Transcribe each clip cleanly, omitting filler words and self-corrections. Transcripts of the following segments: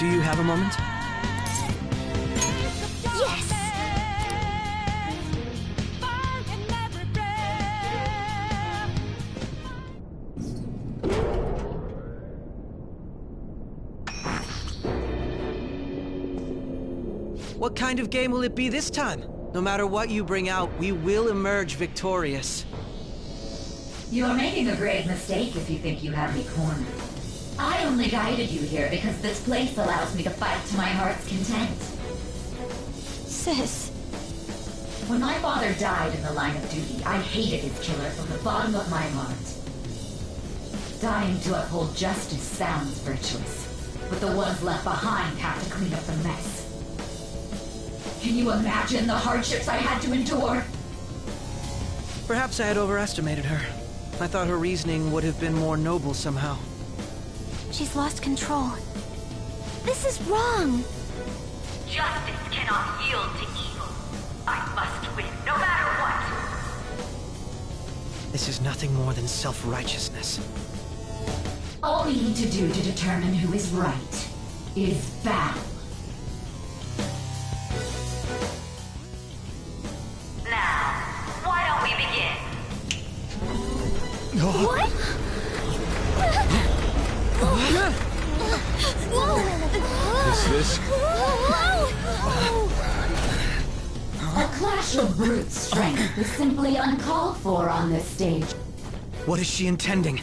Do you have a moment? Yes! What kind of game will it be this time? No matter what you bring out, we will emerge victorious. You're making a grave mistake if you think you have me cornered. I only guided you here because this place allows me to fight to my heart's content. Sis. When my father died in the line of duty, I hated his killer from the bottom of my heart. Dying to uphold justice sounds virtuous, but the ones left behind have to clean up the mess. Can you imagine the hardships I had to endure? Perhaps I had overestimated her. I thought her reasoning would have been more noble somehow. She's lost control. This is wrong. Justice cannot yield to evil. I must win, no matter what. This is nothing more than self-righteousness. All we need to do to determine who is right is battle. Now, why don't we begin? What? Is this? A clash of brute strength is simply uncalled for on this stage. What is she intending?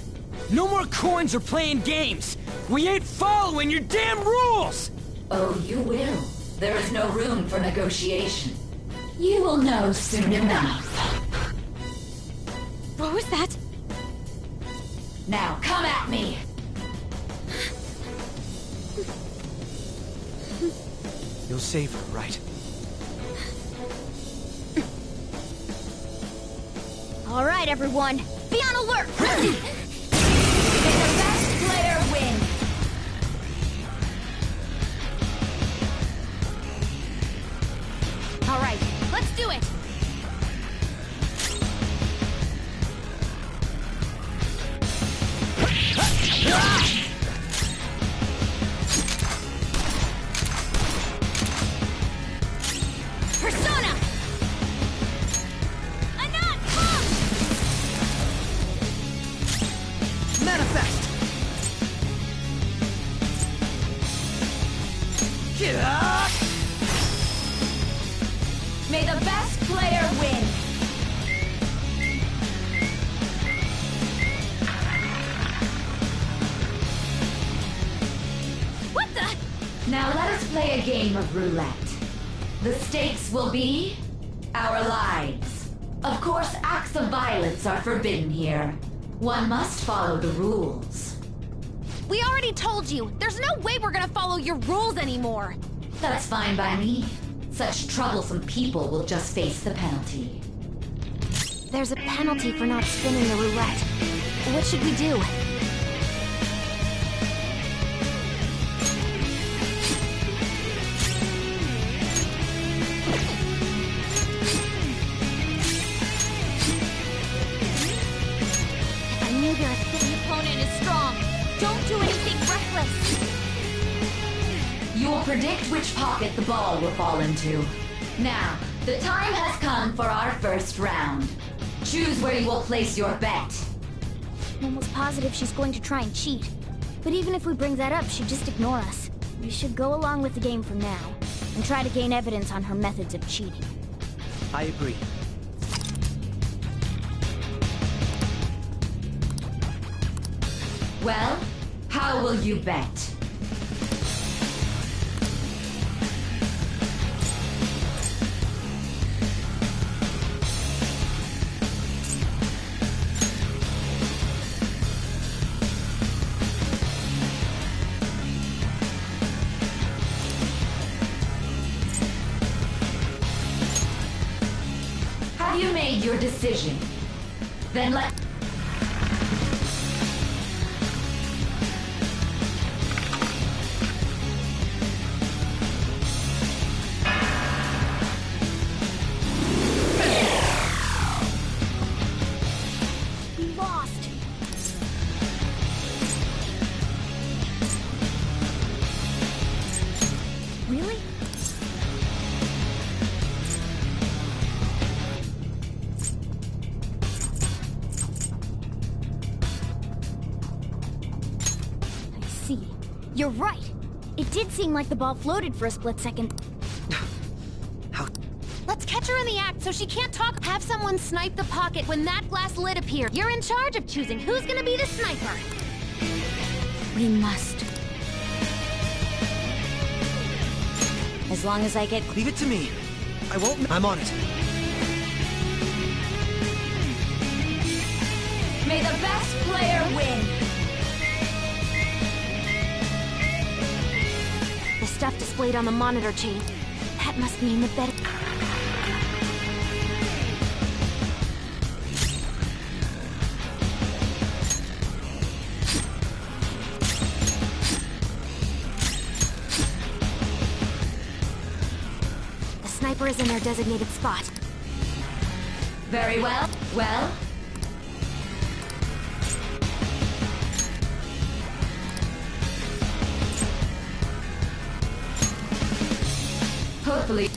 No more coins or playing games! We ain't following your damn rules! Oh, you will. There is no room for negotiation. You will know soon enough. What was that? Now, come at me! You'll save her, right? All right, everyone. Be on alert! May the best player win! All right, let's do it! Persona! Anon, come! Manifest! May the best player win! What the? Now let us play a game of roulette. The stakes will be our lives. Of course, acts of violence are forbidden here. One must follow the rules. We already told you. There's no way we're gonna follow your rules anymore. That's fine by me. Such troublesome people will just face the penalty. There's a penalty for not spinning the roulette. What should we do? I knew your opponent is strong. Don't do anything reckless. You will predict which pocket the ball will fall into. Now, the time has come for our first round. Choose where you will place your bet. I'm almost positive she's going to try and cheat. But even if we bring that up, she'd just ignore us. We should go along with the game for now, and try to gain evidence on her methods of cheating. I agree. Well, how will you bet? Have you made your decision? Then let... We lost. You're right. It did seem like the ball floated for a split second. How... Let's catch her in the act so she can't talk. Have someone snipe the pocket when that glass lid appears. You're in charge of choosing who's gonna be the sniper. We must. As long as I get... Leave it to me. I won't... I'm on it. May the best player win! The stuff displayed on the monitor chain. That must mean the better... The sniper is in their designated spot. Very well. Well? Hopefully.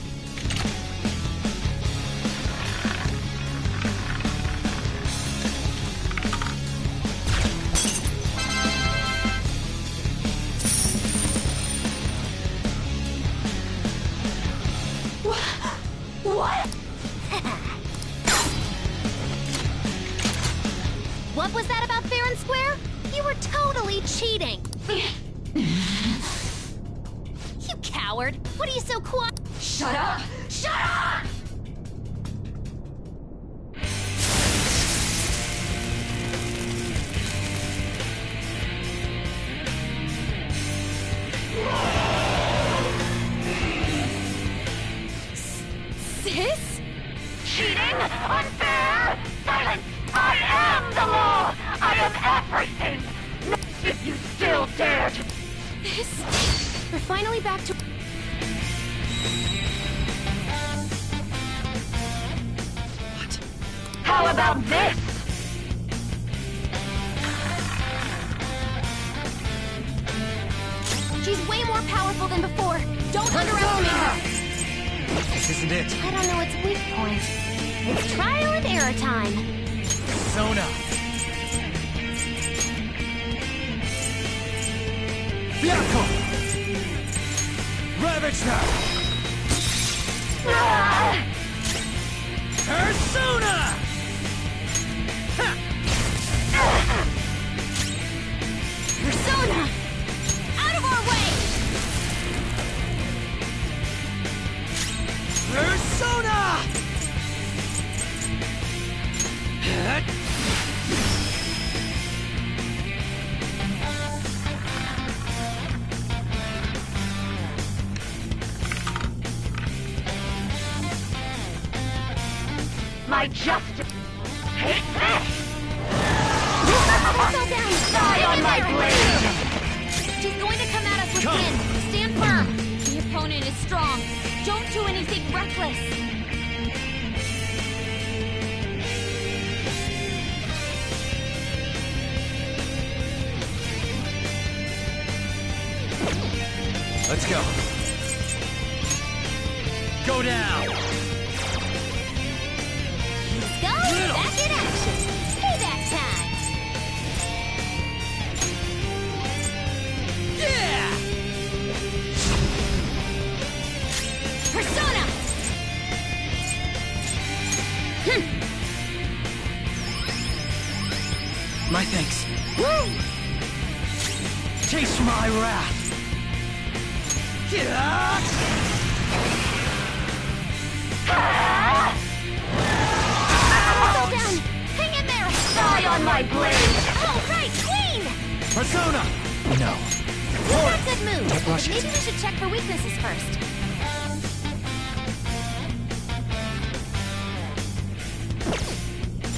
What? What was that about fair and square? You were totally cheating. You coward. What are you so quiet? Shut up! Shut up! Sis? Cheating? Unfair? Silence! I am the law! I am everything! If you still dare to... This? We're finally back to... How about this? She's way more powerful than before. Don't underestimate her. This isn't it. I don't know its weak point. It's trial and error time. Persona. Fiaco! Ravage her! Persona! Persona! Out of our way! Persona! My justice. Take this! Fell down! Die on my blade! She's going to come at us with Come. wind. Stand firm. The opponent is strong. Don't do anything reckless. Let's go. Go down! Let's go! Little. Back in action! Payback time! Yeah! Persona! My thanks. Woo! Taste my wrath! Yeah! Fell down! Hang in there! Die on my blade! Oh, right! Queen! Persona! No. You've got good moves. Don't rush Maybe it. we should check for weaknesses first.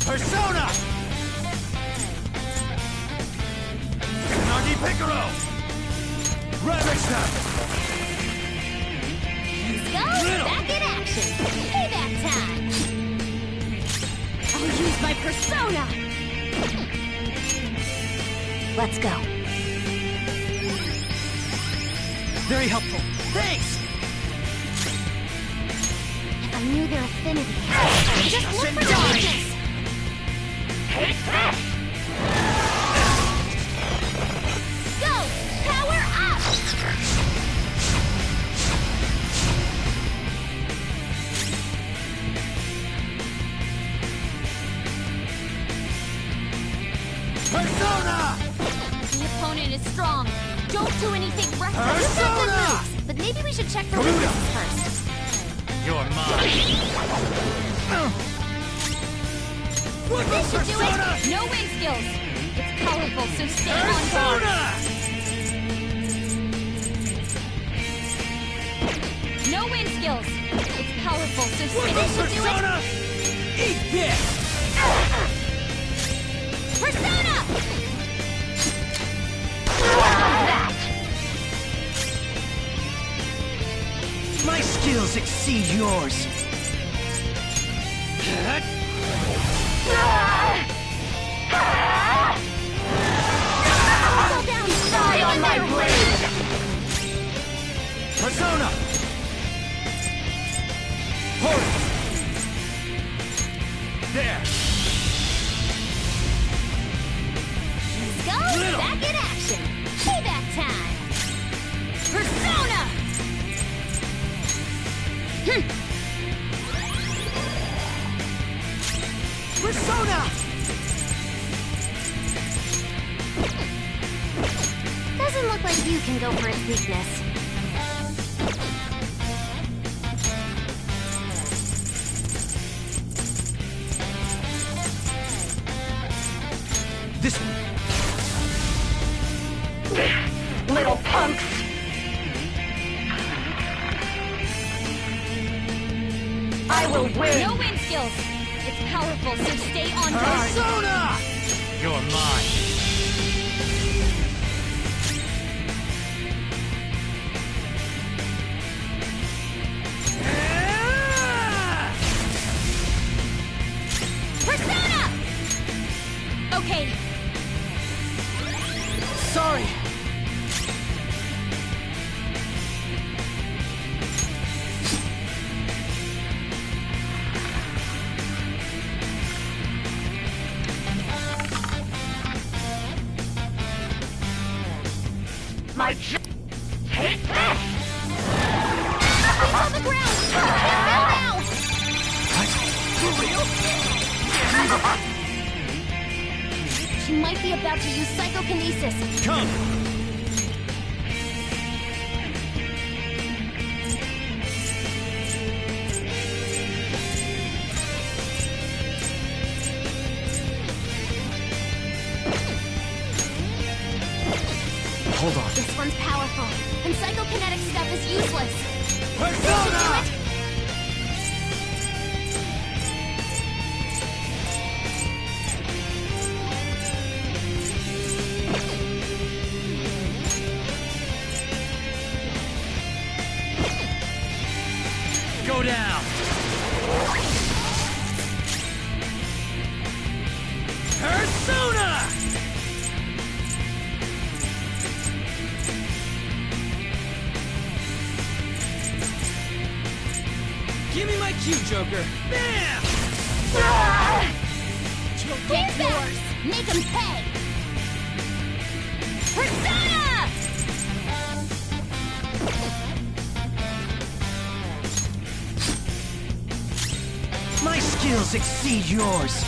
Persona! Nagi Piccolo! Ravage them! Let's go! Little. Back in action! Payback time! I'll use my persona! Let's go. Very helpful. Thanks! If I knew their affinity. Just look for the Die. weakness! Take this! Go! Power up! is strong. Don't do anything reckless. You've got good moves, but maybe we should check for weaknesses first. You're mine. This should do it. No wind skills. It's powerful, so stay on guard. No wind skills. It's powerful, so stay. This should do it. Eat this! Persona! My skills exceed yours. Fall down. Die on my blade. Persona! Hold! There! Let's go. Back in action. Payback time. Persona! Persona! Doesn't look like you can go for his weakness. This one. Little punks! I will win! No wind skills. It's powerful, so stay on guard. Persona! You're mine. Persona! Okay. Sorry. My take this! He's on the ground. He can't fell now. For real? She might be about to use psychokinesis. Come! Hold on. This one's powerful, and psychokinetic stuff is useless. Persona! Go down! Persona! Give me my cue, Joker! Bam! Get yours. Make him pay. Persona! My skills exceed yours.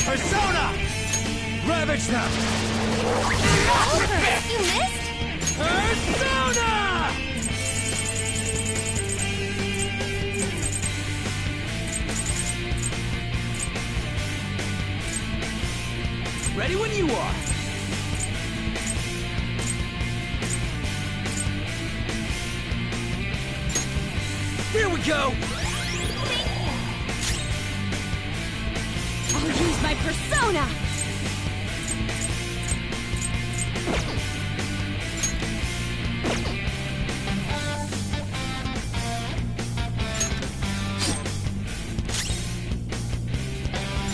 Persona! Ravage them! Over. You missed? Persona! Ready when you are. Here we go! I'll use my persona!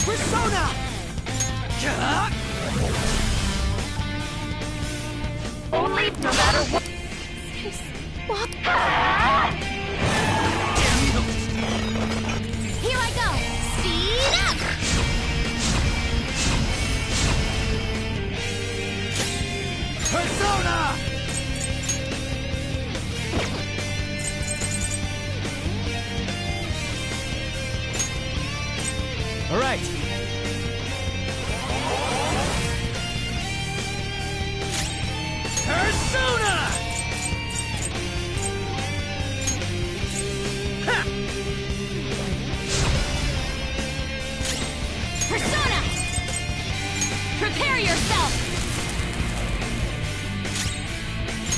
Persona! Only no matter what. What? Here I go! Speed up! Persona! yourself!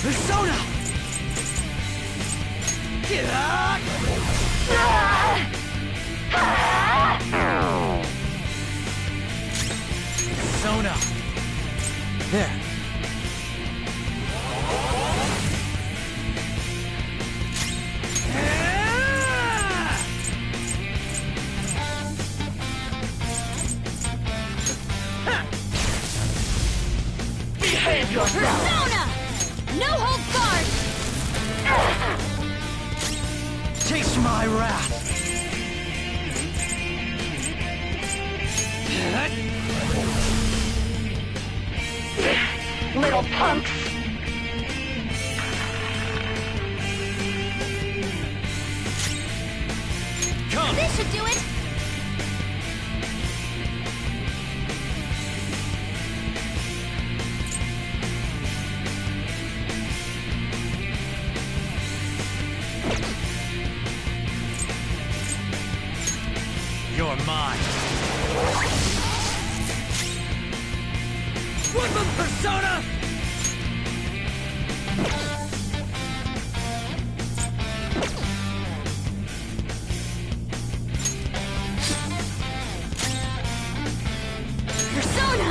Persona! Persona! There. Behave yourself! Persona! No hold guard! Taste my wrath! Little punks! Come! This should do it! You're mine! Woodman Persona! Persona!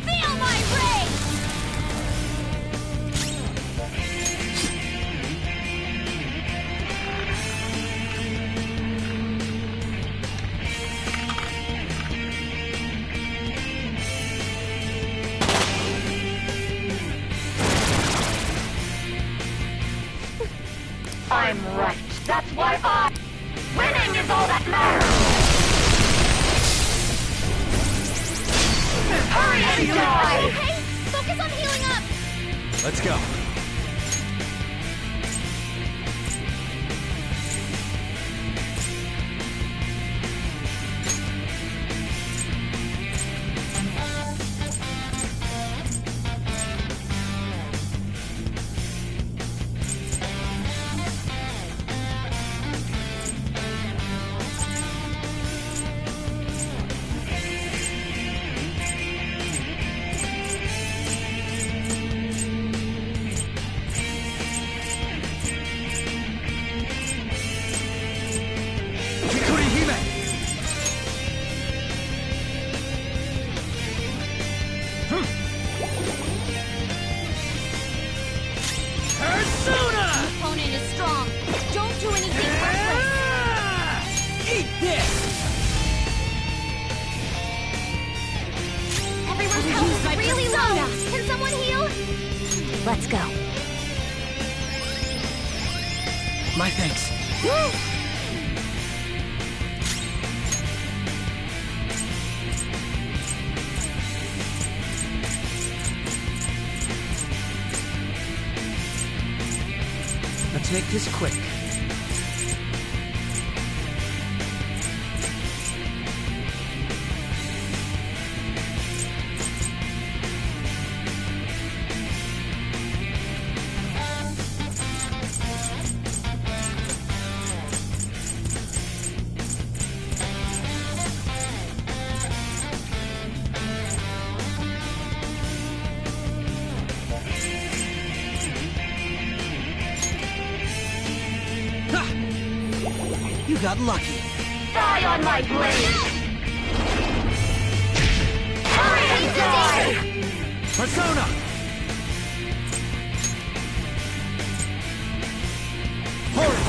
Feel my rage! I'm right. That's why winning is all that matters! Hurry and die! Okay, focus on healing up! Let's go. Opponent is strong. Don't do anything reckless. Eat this! Everyone's health is really low. Can someone heal? Let's go. My thanks. Let's make this quick. You got lucky. Die on my blade! Hurry and die! Persona! Horus!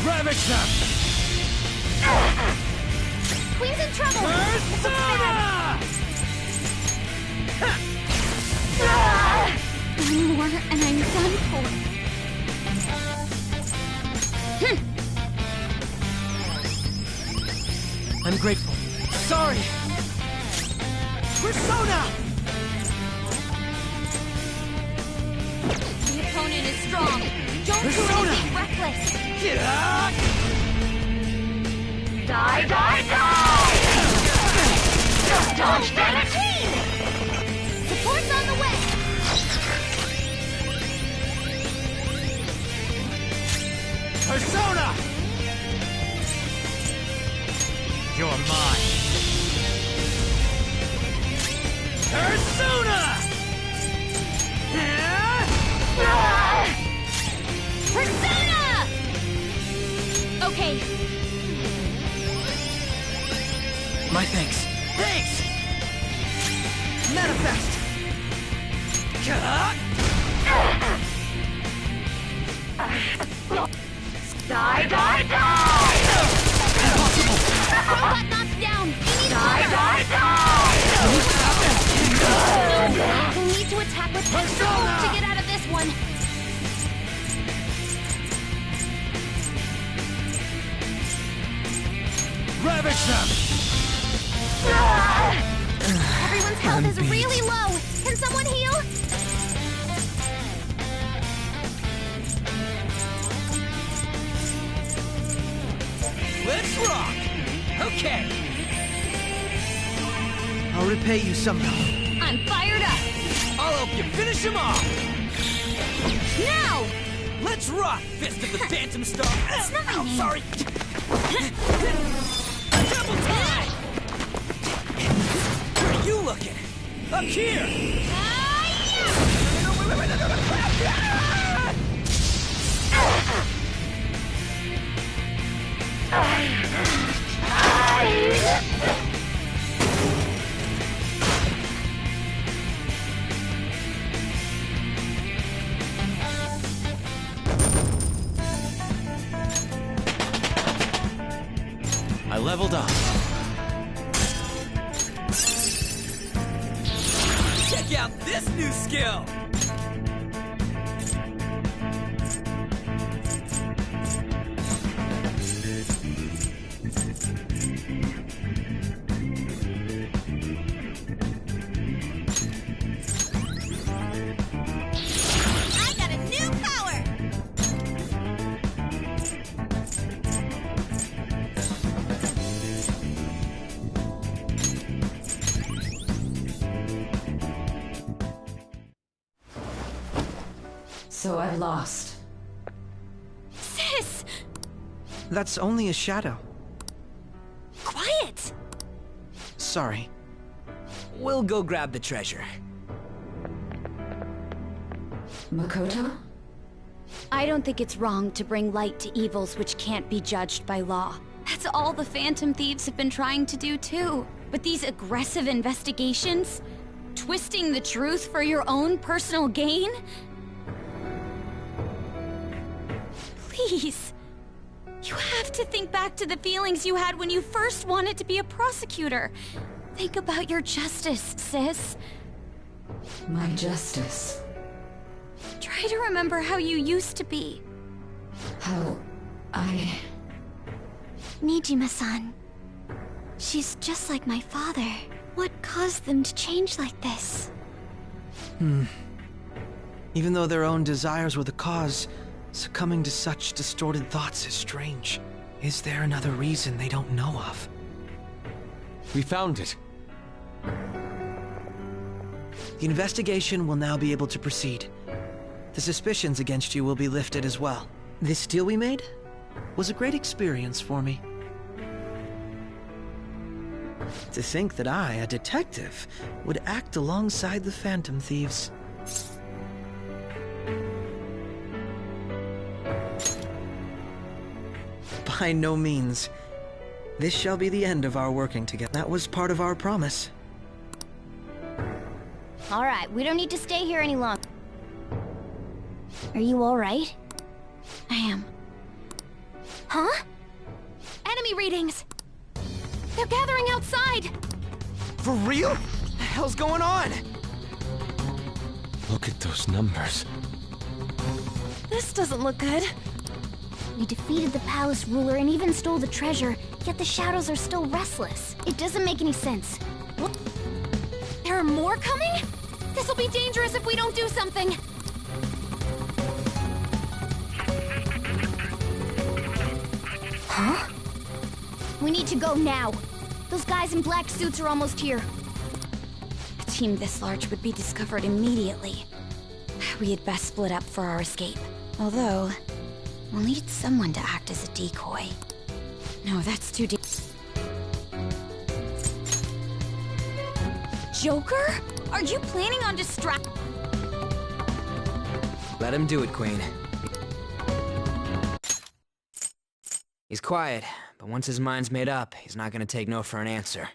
Ravage them! Queen's in trouble! Persona! One more, and I'm done for. I'm grateful. Sorry! Persona! The opponent is strong. Don't do Persona! anything reckless. Die, die, die! Just dodge, damn it! Support's on the way. Persona! You're mine. Persona! Persona! Okay, My thanks. Thanks! Manifest! Die, die, die! robot knocked down. We need Die, cover. die, die! We'll need to attack with extra oomph to get out of this one. Ravage them! Everyone's health is really low. Can someone heal? Let's rock! Okay. I'll repay you somehow. I'm fired up. I'll help you finish him off! Now! Let's rock, Fist of the Phantom Star! It's not my Ow, name. sorry! Double time! Where are you looking? Up here! I leveled up. Check out this new skill! I got a new power! So I've lost. Sis! That's only a shadow. Quiet! Sorry. We'll go grab the treasure. Makoto? I don't think it's wrong to bring light to evils which can't be judged by law. That's all the Phantom Thieves have been trying to do too. But these aggressive investigations? Twisting the truth for your own personal gain? Please. You have to think back to the feelings you had when you first wanted to be a prosecutor. Think about your justice, sis. My justice. Try to remember how you used to be. How I... Nijima-san. She's just like my father. What caused them to change like this? Even though their own desires were the cause, succumbing to such distorted thoughts is strange. Is there another reason they don't know of? We found it. The investigation will now be able to proceed. The suspicions against you will be lifted as well. This deal we made was a great experience for me. To think that I, a detective, would act alongside the Phantom Thieves. By no means. This shall be the end of our working together. That was part of our promise. Alright, we don't need to stay here any longer. Are you alright? I am. Huh? Enemy readings! They're gathering outside! For real? What the hell's going on? Look at those numbers. This doesn't look good. We defeated the palace ruler and even stole the treasure, yet the shadows are still restless. It doesn't make any sense. What? There are more coming? This'll be dangerous if we don't do something! Huh? We need to go now. Those guys in black suits are almost here. A team this large would be discovered immediately. We had best split up for our escape. Although, we'll need someone to act as a decoy. No, that's too deep. Joker? Are you planning on Let him do it, Queen. He's quiet, but once his mind's made up, he's not gonna take no for an answer.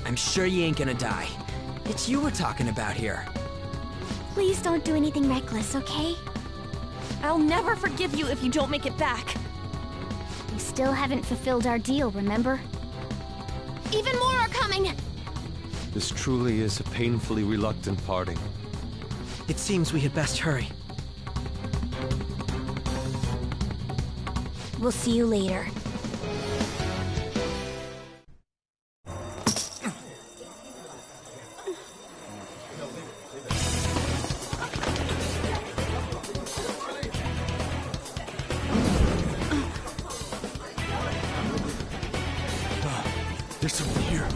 I'm sure you ain't gonna die. It's you we're talking about here. Please don't do anything reckless, okay? I'll never forgive you if you don't make it back. We still haven't fulfilled our deal, remember? Even more are coming! This truly is a painfully reluctant parting. It seems we had best hurry. We'll see you later. There's someone here.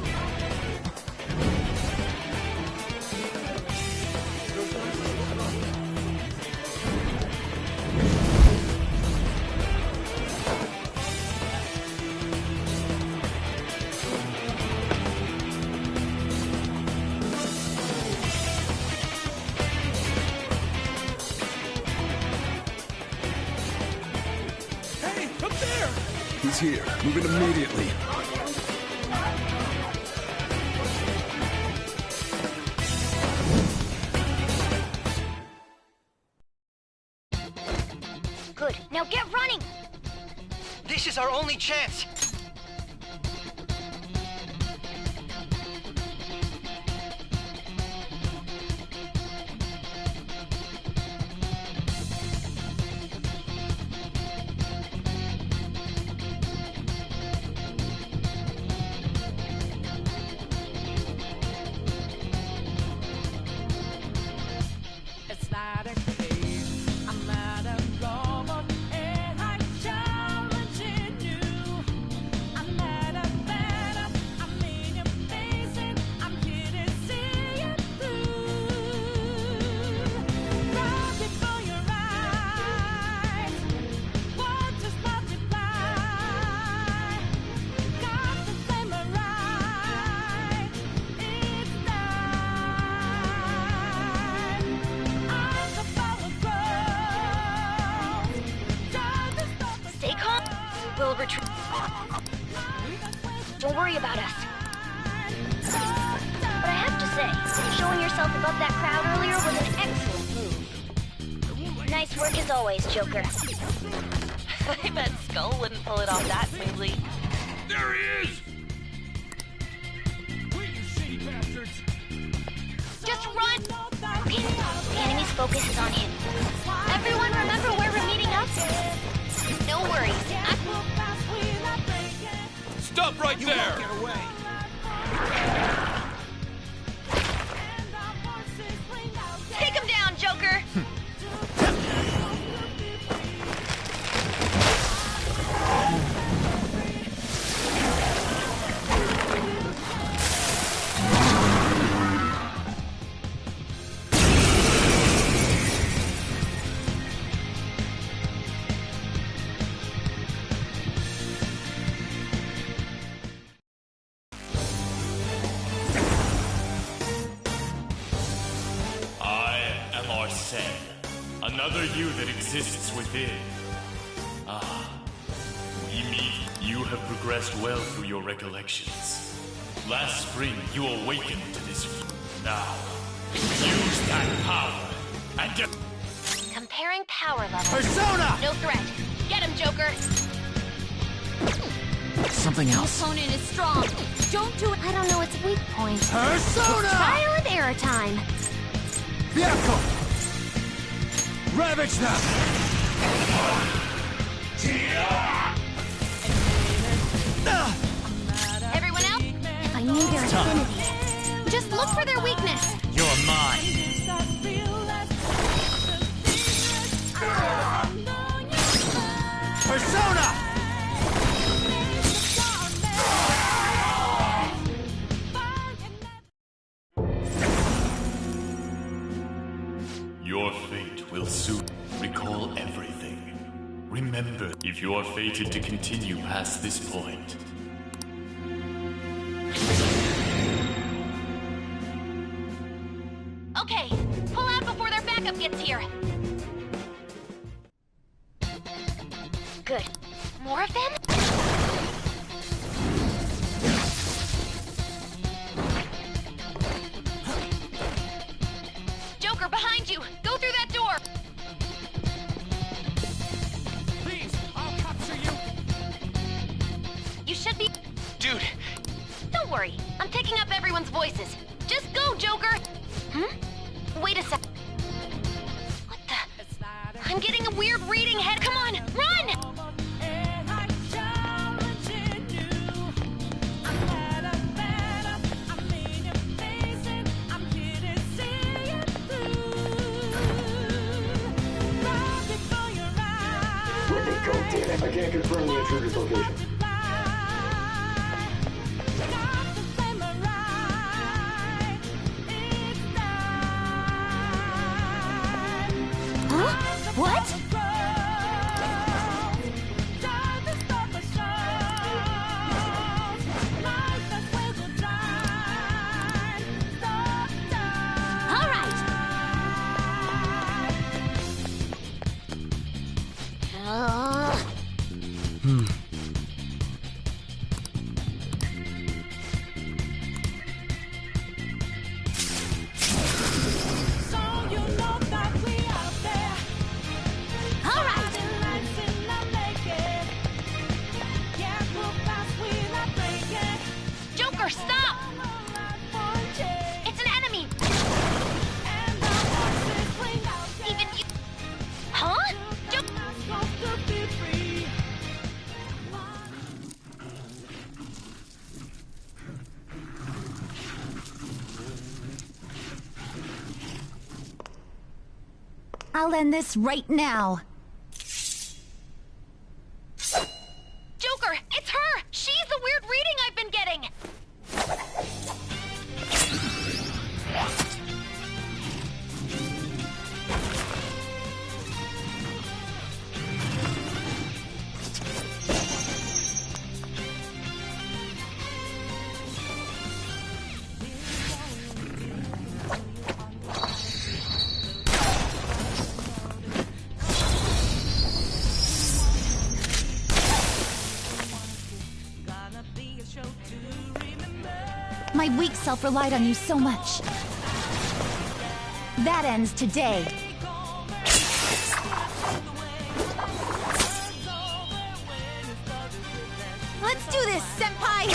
Hey, up there! He's here. Move it immediately. Good. Now get running! This is our only chance! It's not a case, I'm not a robot, and I'm challenging you. I'm not a venom, I'm in your face, and I'm here to see it through. Right before your eyes, waters multiply. Got the flame right, it's time. Stay calm. We'll retreat. Don't worry about us. But I have to say, showing yourself above that crowd earlier was an excellent move. Nice work as always, Joker. I bet Skull wouldn't pull it off that smoothly. There he is! Wait, you shitty bastards! Just run! Okay, the enemy's focus is on him. Everyone remember where we're meeting up? No worries. Stop right there! Get away! Take him down, Joker! Sen. Another you that exists within. Ah. Ymir, you have progressed well through your recollections. Last spring, you awakened to this. Now, use that power and Comparing power levels. Persona! No threat. Get him, Joker. Something Your else. opponent is strong. Don't do it. I don't know its weak point. Persona! Trial and error time. Vehicle! Ravage them! Everyone else? If I knew their affinities, just look for their weakness. You're mine. Persona! Your fate will soon recall everything. Remember, if you are fated to continue past this point. Okay, pull out before their backup gets here. Good. More of them? Joker, behind you! Go through that door! Please, I'll capture you! You should be... Dude! Don't worry, I'm picking up everyone's voices. Just go, Joker! Wait a sec. What the... I'm getting a weird reading head. Come on, run! I can't confirm the intruder's location. Huh? What? All right. All right. Joker, stop! It's an enemy! Even you... Huh? I'll end this right now. Joker, it's her! She's the weird reading I've been getting! My weak self relied on you so much. That ends today. Let's do this, Senpai!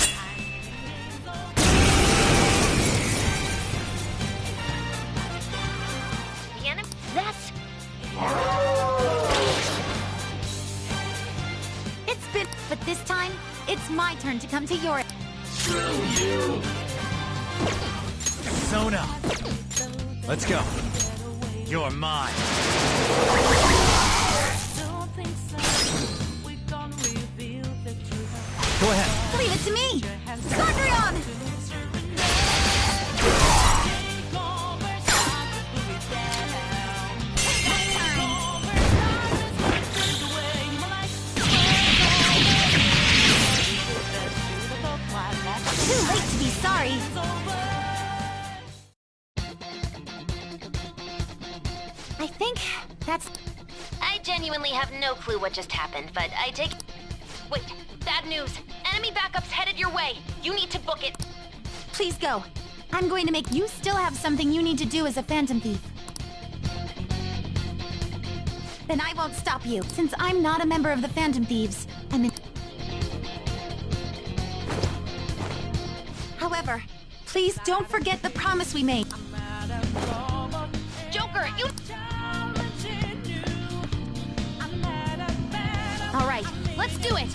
The enemy... That's... It's been... But this time, it's my turn to come to your... Persona! Let's go. You're mine. Go ahead. Leave it to me! Sondrion! Too late to be sorry. I think that's... I genuinely have no clue what just happened, but I take... Wait, bad news. Enemy backup's headed your way. You need to book it. Please go. I'm going to make you still have something you need to do as a Phantom Thief. Then I won't stop you. Since I'm not a member of the Phantom Thieves, I'm in... However, please don't forget the promise we made. Joker, you... All right, let's do it.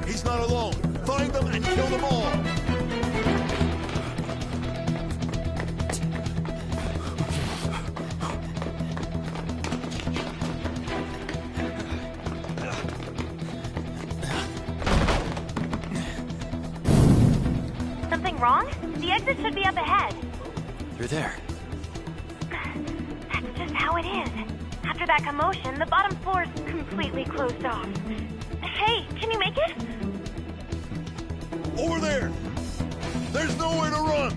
He's not alone. Find them and kill them all. Something wrong? The exit should be up ahead. You're there. That's just how it is. After that commotion, the bottom floor's completely closed off. Hey, can you make it? Over there. There's nowhere to run.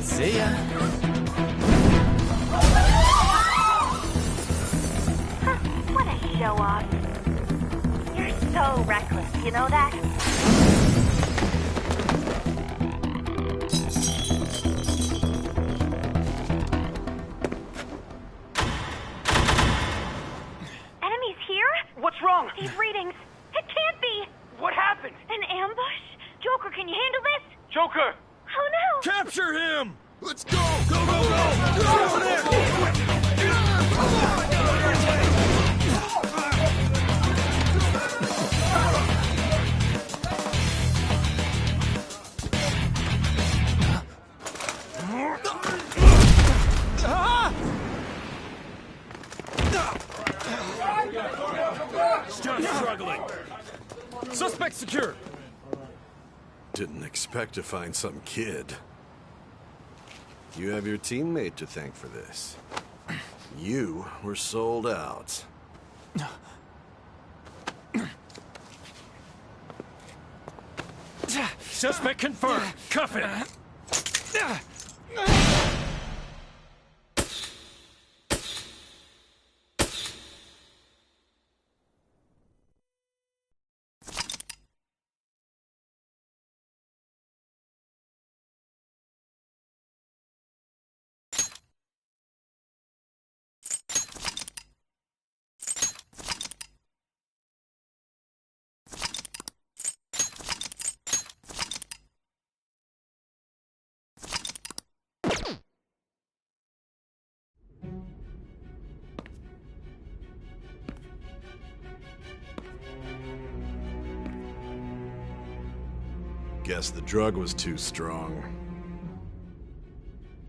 See ya. What a show off. You're so reckless, you know that? Enemies here? What's wrong? These readings. It can't be. What happened? An ambush? Joker, can you handle this? Joker! Oh no! Capture him. Let's go. Go, go, go. Get over there. Stop struggling. Suspect secure. Didn't expect to find some kid. You have your teammate to thank for this. You were sold out. Suspect confirmed. Cuff it. Guess the drug was too strong.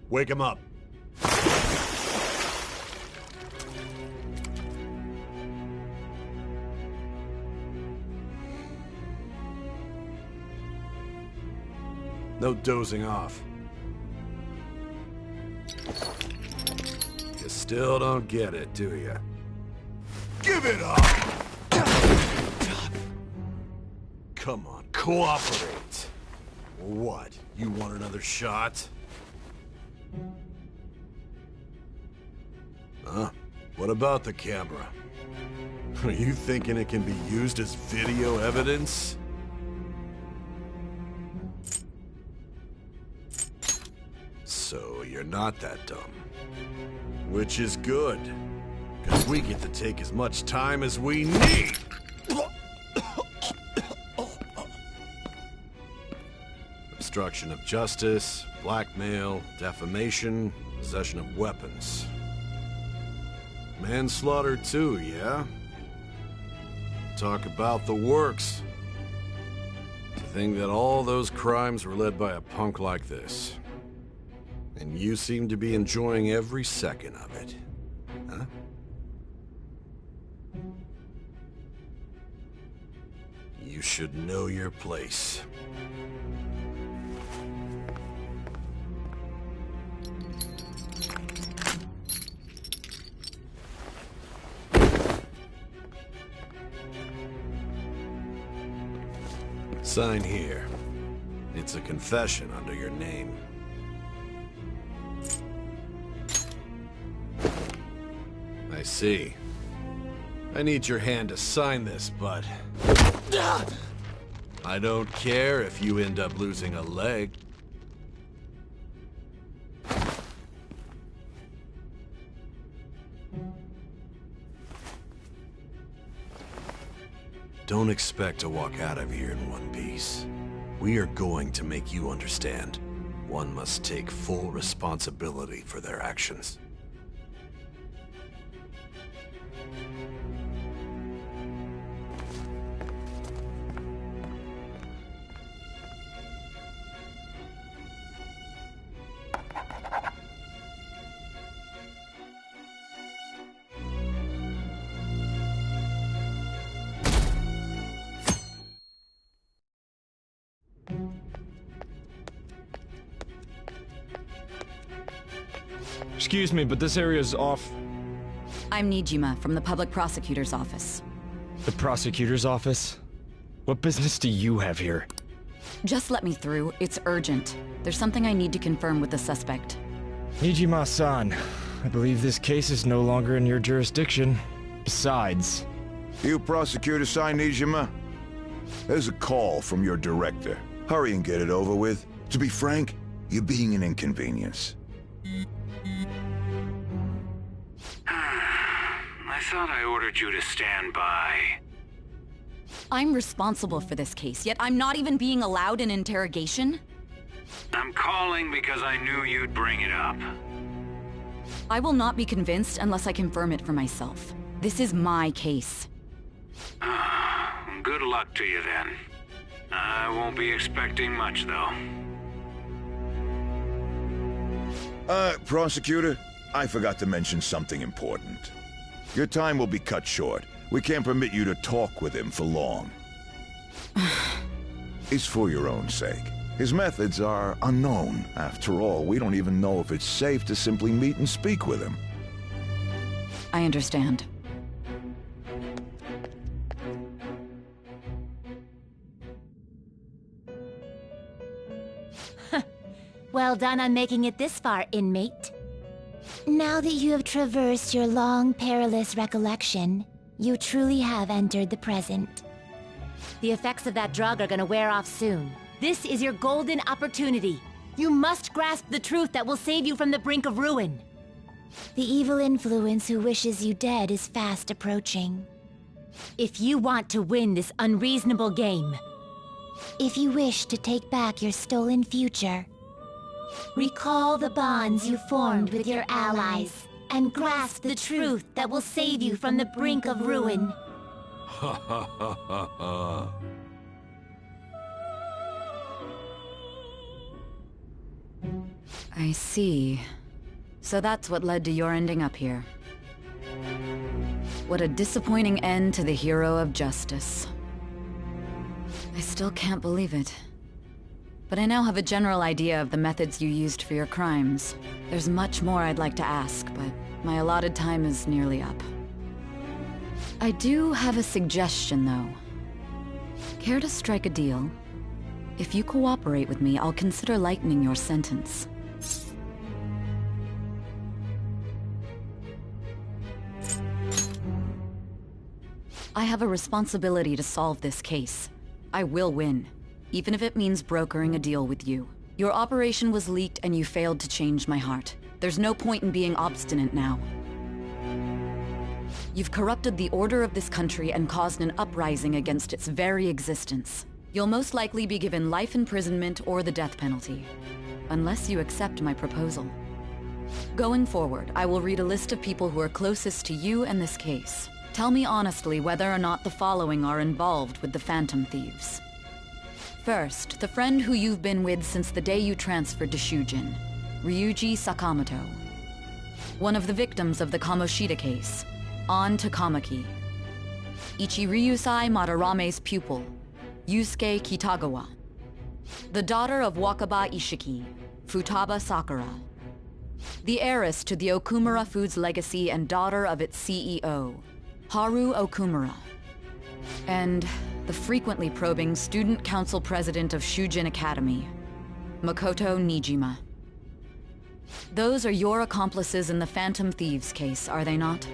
Wake him up. No dozing off. You still don't get it, do you? Give it up! Come on, cooperate. What? You want another shot? Huh? What about the camera? Are you thinking it can be used as video evidence? So you're not that dumb. Which is good. Because we get to take as much time as we need! Obstruction of justice, blackmail, defamation, possession of weapons. Manslaughter too, yeah? Talk about the works. To think that all those crimes were led by a punk like this. And you seem to be enjoying every second of it. Huh? You should know your place. Sign here. It's a confession under your name. I see. I need your hand to sign this, but... I don't care if you end up losing a leg. Don't expect to walk out of here in one piece. We are going to make you understand. One must take full responsibility for their actions. Excuse me, but this area's off. I'm Nijima from the Public Prosecutor's Office. The Prosecutor's Office? What business do you have here? Just let me through. It's urgent. There's something I need to confirm with the suspect. Nijima-san, I believe this case is no longer in your jurisdiction. Besides... You prosecutor sign Nijima? There's a call from your director. Hurry and get it over with. To be frank, you're being an inconvenience. I thought I ordered you to stand by. I'm responsible for this case, yet I'm not even being allowed an interrogation? I'm calling because I knew you'd bring it up. I will not be convinced unless I confirm it for myself. This is my case. Good luck to you then. I won't be expecting much, though. Prosecutor, I forgot to mention something important. Your time will be cut short. We can't permit you to talk with him for long. It's for your own sake. His methods are unknown. After all, we don't even know if it's safe to simply meet and speak with him. I understand. Well done on making it this far, inmate. Now that you have traversed your long, perilous recollection, you truly have entered the present. The effects of that drug are gonna wear off soon. This is your golden opportunity. You must grasp the truth that will save you from the brink of ruin. The evil influence who wishes you dead is fast approaching. If you want to win this unreasonable game, if you wish to take back your stolen future, recall the bonds you formed with your allies, and grasp the truth that will save you from the brink of ruin. Ha ha ha ha ha. I see. So that's what led to your ending up here. What a disappointing end to the hero of justice. I still can't believe it. But I now have a general idea of the methods you used for your crimes. There's much more I'd like to ask, but my allotted time is nearly up. I do have a suggestion, though. Care to strike a deal? If you cooperate with me, I'll consider lightening your sentence. I have a responsibility to solve this case. I will win, even if it means brokering a deal with you. Your operation was leaked and you failed to change my heart. There's no point in being obstinate now. You've corrupted the order of this country and caused an uprising against its very existence. You'll most likely be given life imprisonment or the death penalty, unless you accept my proposal. Going forward, I will read a list of people who are closest to you and this case. Tell me honestly whether or not the following are involved with the Phantom Thieves. First, the friend who you've been with since the day you transferred to Shujin, Ryuji Sakamoto. One of the victims of the Kamoshida case, An Takamaki. Ichiryusai Madarame's pupil, Yusuke Kitagawa. The daughter of Wakaba Ishiki, Futaba Sakura. The heiress to the Okumura Foods legacy and daughter of its CEO, Haru Okumura. And the frequently probing student council president of Shujin Academy, Makoto Nijima. Those are your accomplices in the Phantom Thieves case, are they not?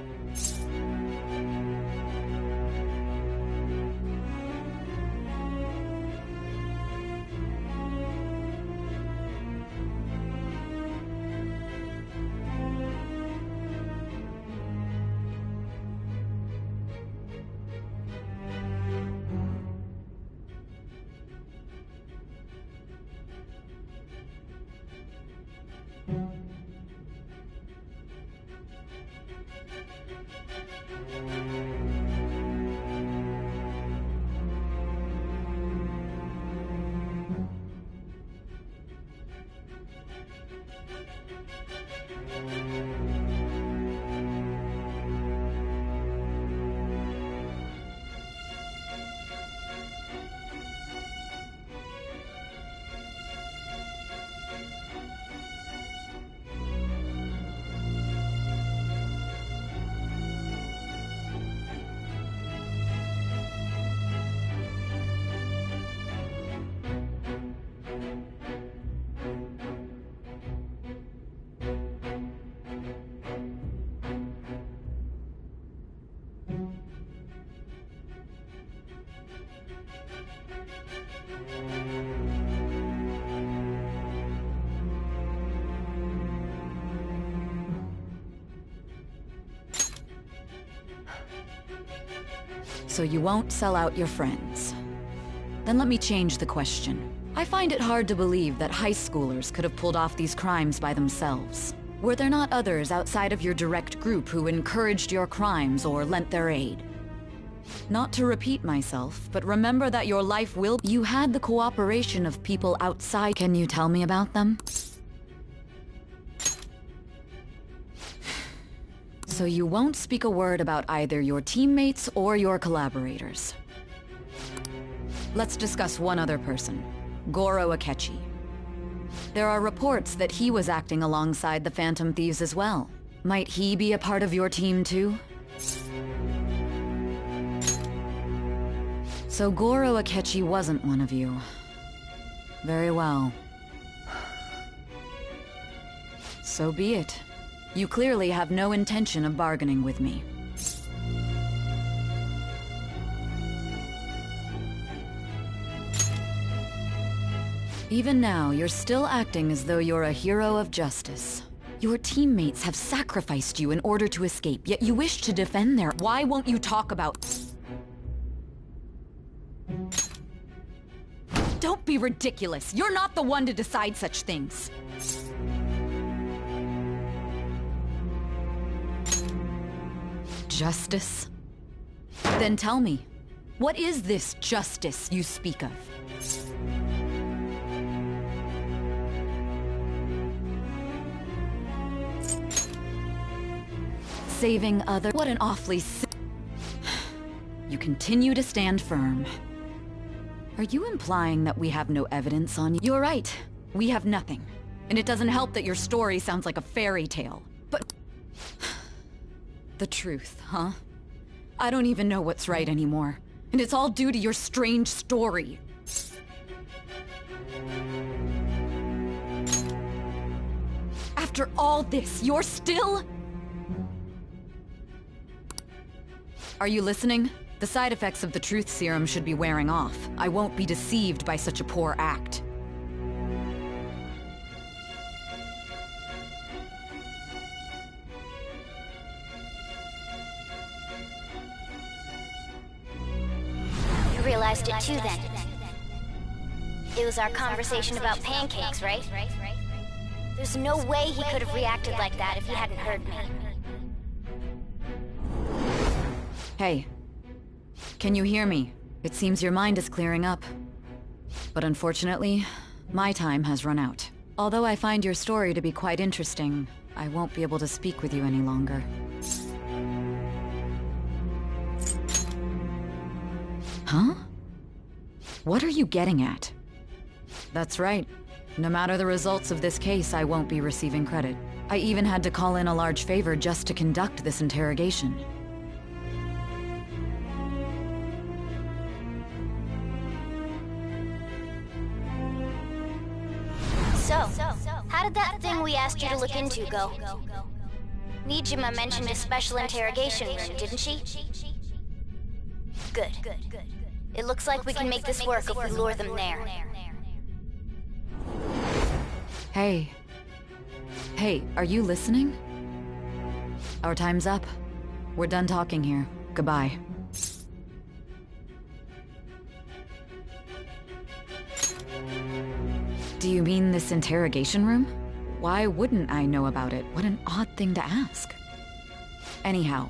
So you won't sell out your friends. Then let me change the question. I find it hard to believe that high schoolers could have pulled off these crimes by themselves. Were there not others outside of your direct group who encouraged your crimes or lent their aid? Not to repeat myself, but remember that your life will— You had the cooperation of people outside. Can you tell me about them? So you won't speak a word about either your teammates or your collaborators. Let's discuss one other person, Goro Akechi. There are reports that he was acting alongside the Phantom Thieves as well. Might he be a part of your team too? So Goro Akechi wasn't one of you. Very well. So be it. You clearly have no intention of bargaining with me. Even now, you're still acting as though you're a hero of justice. Your teammates have sacrificed you in order to escape, yet you wish to defend their— Why won't you talk about— Don't be ridiculous! You're not the one to decide such things! Justice? Then tell me, what is this justice you speak of? Saving others? What an awfully You continue to stand firm. Are you implying that we have no evidence on you? You're right. We have nothing. And it doesn't help that your story sounds like a fairy tale. But the truth, huh? I don't even know what's right anymore. And it's all due to your strange story. After all this, you're still— Are you listening? The side effects of the truth serum should be wearing off. I won't be deceived by such a poor act. You realized it too then. It was our conversation about pancakes, right? There's no way he could have reacted like that if he hadn't heard me. Hey. Can you hear me? It seems your mind is clearing up. But unfortunately, my time has run out. Although I find your story to be quite interesting, I won't be able to speak with you any longer. Huh? What are you getting at? That's right. No matter the results of this case, I won't be receiving credit. I even had to call in a large favor just to conduct this interrogation. So, how did that thing we asked you to look into go? Nijima mentioned a special interrogation room, didn't she? Good. It looks like we can make this work if we lure them there. Hey. Hey, are you listening? Our time's up. We're done talking here. Goodbye. Do you mean this interrogation room? Why wouldn't I know about it? What an odd thing to ask. Anyhow,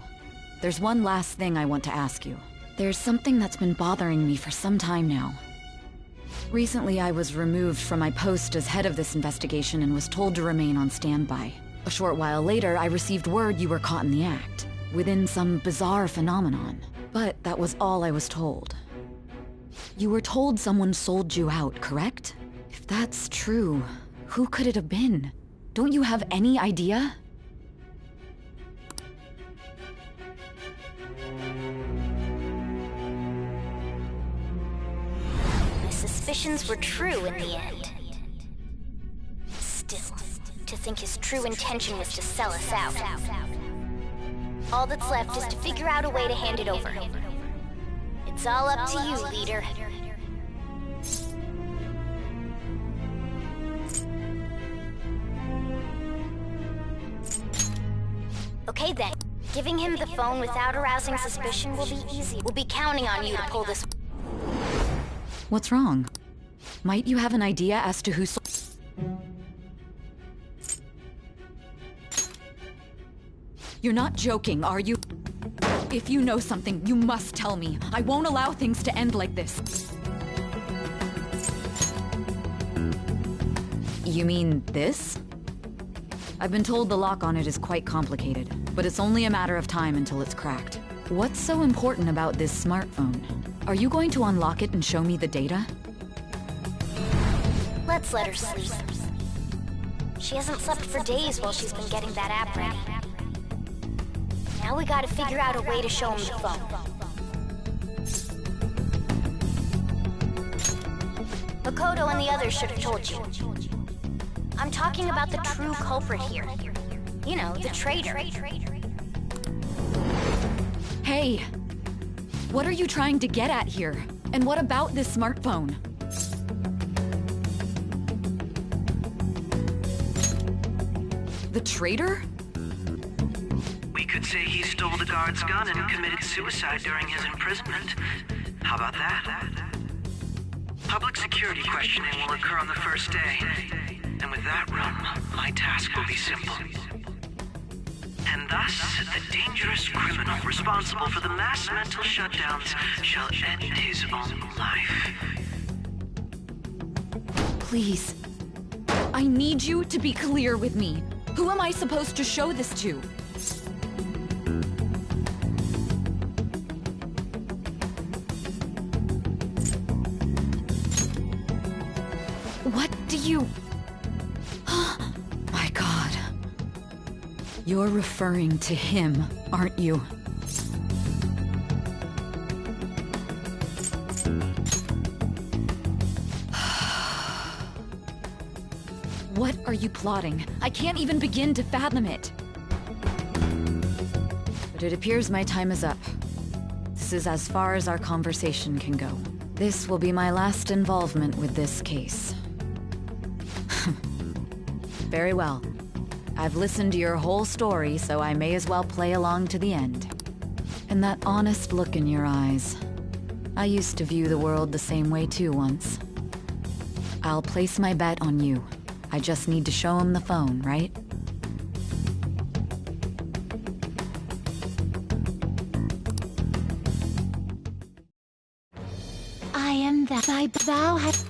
there's one last thing I want to ask you. There's something that's been bothering me for some time now. Recently, I was removed from my post as head of this investigation and was told to remain on standby. A short while later, I received word you were caught in the act, within some bizarre phenomenon. But that was all I was told. You were told someone sold you out, correct? If that's true, who could it have been? Don't you have any idea? My suspicions were true in the end. Still, to think his true intention was to sell us out. All that's left is to figure out a way to hand it over. It's all up to you, leader. Okay then. Giving him the phone without arousing suspicion will be easy. We'll be counting on you to pull this. What's wrong? Might you have an idea as to who You're not joking, are you? If you know something, you must tell me. I won't allow things to end like this. You mean this? I've been told the lock on it is quite complicated, but it's only a matter of time until it's cracked. What's so important about this smartphone? Are you going to unlock it and show me the data? Let's let her sleep. She hasn't slept for days while she's been getting that app ready. Now we gotta figure out a way to show him the phone. Makoto and the others should have told you. I'm talking about the true culprit here. You know, the traitor. Hey! What are you trying to get at here? And what about this smartphone? The traitor? We could say he stole the guard's gun and committed suicide during his imprisonment. How about that? Public security questioning will occur on the first day. And with that run, my task will be simple. And thus, the dangerous criminal responsible for the mass mental shutdowns shall end his own life. Please. I need you to be clear with me. Who am I supposed to show this to? What do you... My God. You're referring to him, aren't you? What are you plotting? I can't even begin to fathom it. But it appears my time is up. This is as far as our conversation can go. This will be my last involvement with this case. Very well. I've listened to your whole story, so I may as well play along to the end. And that honest look in your eyes. I used to view the world the same way too once. I'll place my bet on you. I just need to show him the phone, right? I am that thou hast...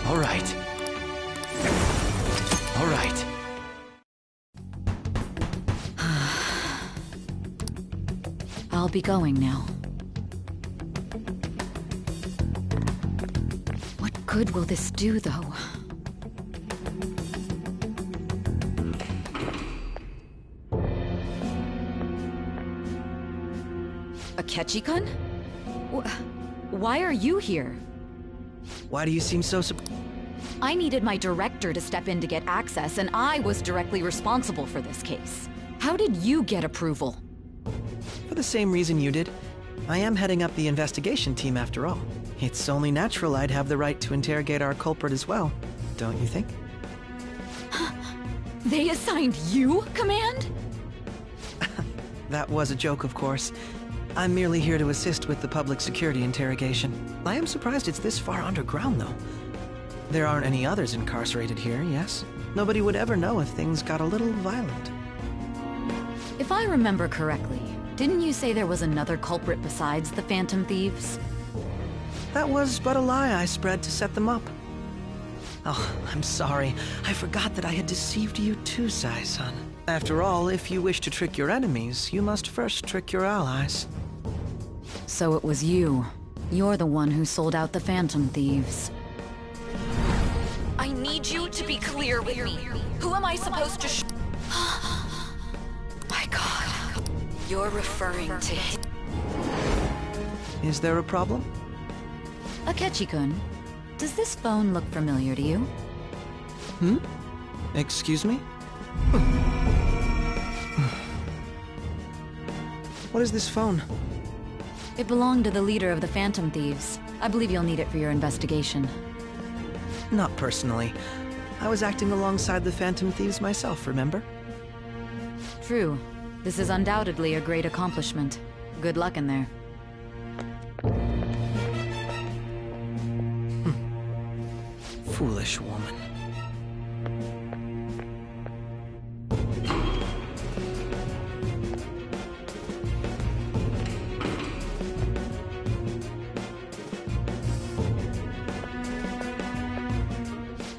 All right. I'll be going now. What good will this do, though? Akechi-kun? Why are you here? Why do you seem so surprised? I needed my director to step in to get access, and I was directly responsible for this case. How did you get approval? For the same reason you did. I am heading up the investigation team after all. It's only natural I'd have the right to interrogate our culprit as well, don't you think? They assigned you command? That was a joke, of course. I'm merely here to assist with the public security interrogation. I am surprised it's this far underground, though. There aren't any others incarcerated here, yes? Nobody would ever know if things got a little violent. If I remember correctly, didn't you say there was another culprit besides the Phantom Thieves? That was but a lie I spread to set them up. Oh, I'm sorry. I forgot that I had deceived you too, Sai-san. After all, if you wish to trick your enemies, you must first trick your allies. So it was you. You're the one who sold out the Phantom Thieves. I need you to be clear with me. Who am I supposed to My god. You're referring to him. Is there a problem? Akechi-kun, does this phone look familiar to you? Hmm? Excuse me? What is this phone? It belonged to the leader of the Phantom Thieves. I believe you'll need it for your investigation. Not personally. I was acting alongside the Phantom Thieves myself, remember? True. This is undoubtedly a great accomplishment. Good luck in there. Foolish woman.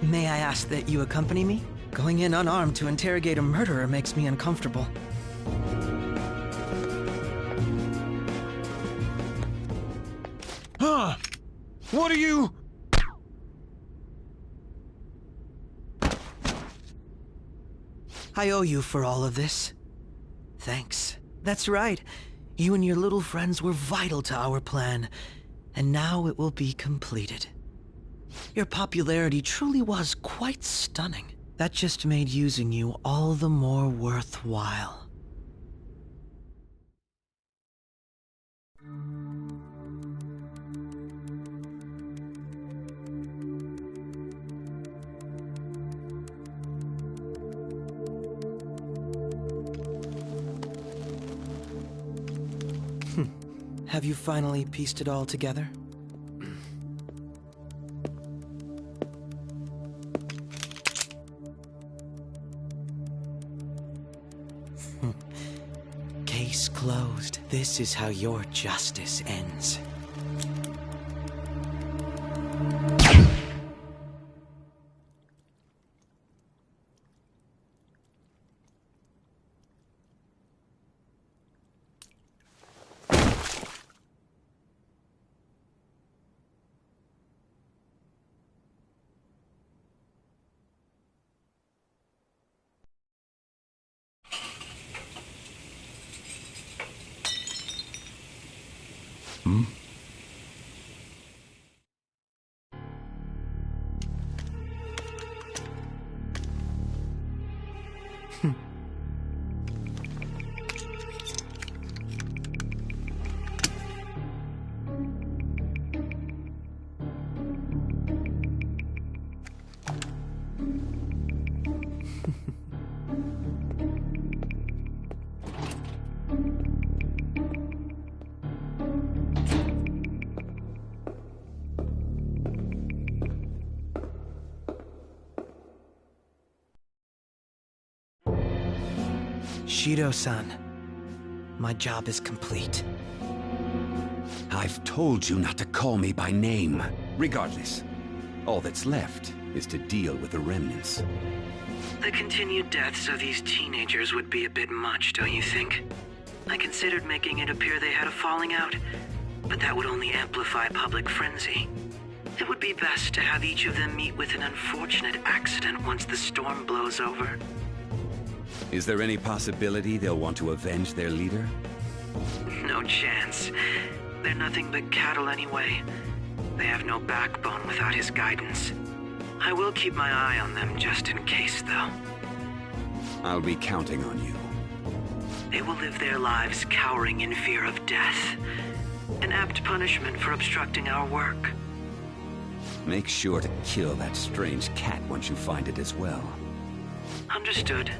May I ask that you accompany me? Going in unarmed to interrogate a murderer makes me uncomfortable. Huh? What are you... I owe you for all of this. Thanks. That's right. You and your little friends were vital to our plan, and now it will be completed. Your popularity truly was quite stunning. That just made using you all the more worthwhile. Have you finally pieced it all together? Case closed. This is how your justice ends. Hmm? Shido-san, my job is complete. I've told you not to call me by name. Regardless, all that's left is to deal with the remnants. The continued deaths of these teenagers would be a bit much, don't you think? I considered making it appear they had a falling out, but that would only amplify public frenzy. It would be best to have each of them meet with an unfortunate accident once the storm blows over. Is there any possibility they'll want to avenge their leader? No chance. They're nothing but cattle anyway. They have no backbone without his guidance. I will keep my eye on them just in case, though. I'll be counting on you. They will live their lives cowering in fear of death. An apt punishment for obstructing our work. Make sure to kill that strange cat once you find it as well. Understood.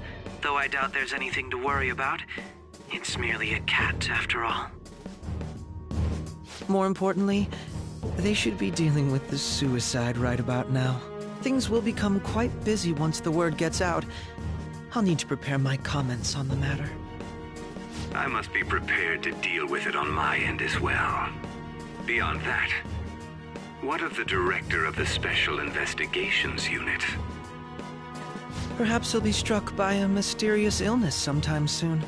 Though I doubt there's anything to worry about. It's merely a cat, after all. More importantly, they should be dealing with the suicide right about now. Things will become quite busy once the word gets out. I'll need to prepare my comments on the matter. I must be prepared to deal with it on my end as well. Beyond that, what of the director of the Special Investigations Unit? Perhaps he'll be struck by a mysterious illness sometime soon.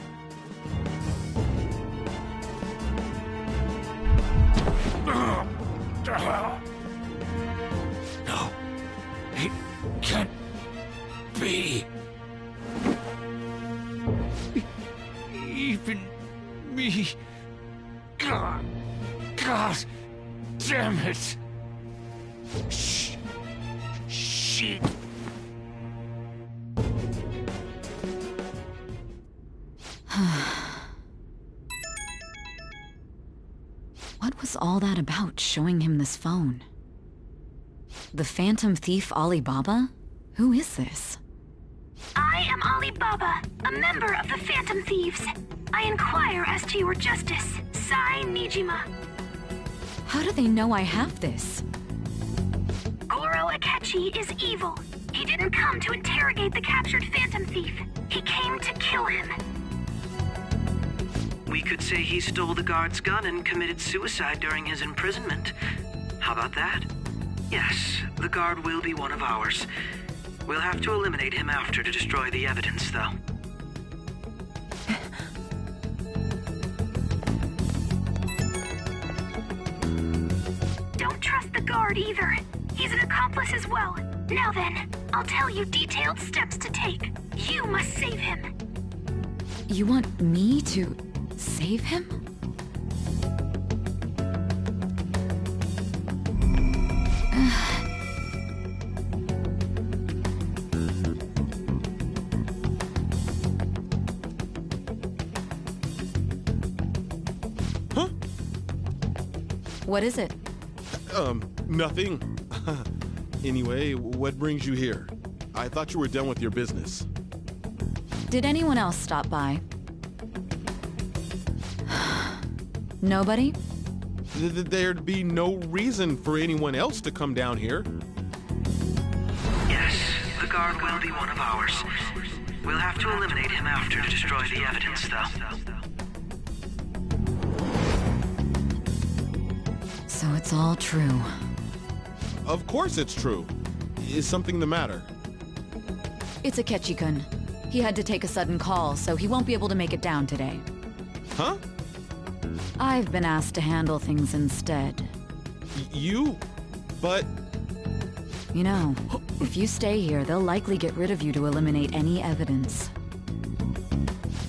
No, it can't be. Even me. God damn it. Shit. What was all that about, showing him this phone? The Phantom Thief Alibaba? Who is this? I am Alibaba, a member of the Phantom Thieves. I inquire as to your justice, Sai Nijima. How do they know I have this? Goro Akechi is evil. He didn't come to interrogate the captured Phantom Thief. He came to kill him. We could say he stole the guard's gun and committed suicide during his imprisonment. How about that? Yes, the guard will be one of ours. We'll have to eliminate him after to destroy the evidence, though. Don't trust the guard either. He's an accomplice as well. Now then, I'll tell you detailed steps to take. You must save him. You want me to save him? Huh? What is it? Nothing. Anyway, what brings you here? I thought you were done with your business. Did anyone else stop by? Nobody? There'd be no reason for anyone else to come down here. Yes, the guard will be one of ours. We'll have to eliminate him after to destroy the evidence, though. So it's all true. Of course it's true. Is something the matter? It's Akechi-kun. He had to take a sudden call, so he won't be able to make it down today. Huh? I've been asked to handle things instead. But... You know, if you stay here, they'll likely get rid of you to eliminate any evidence.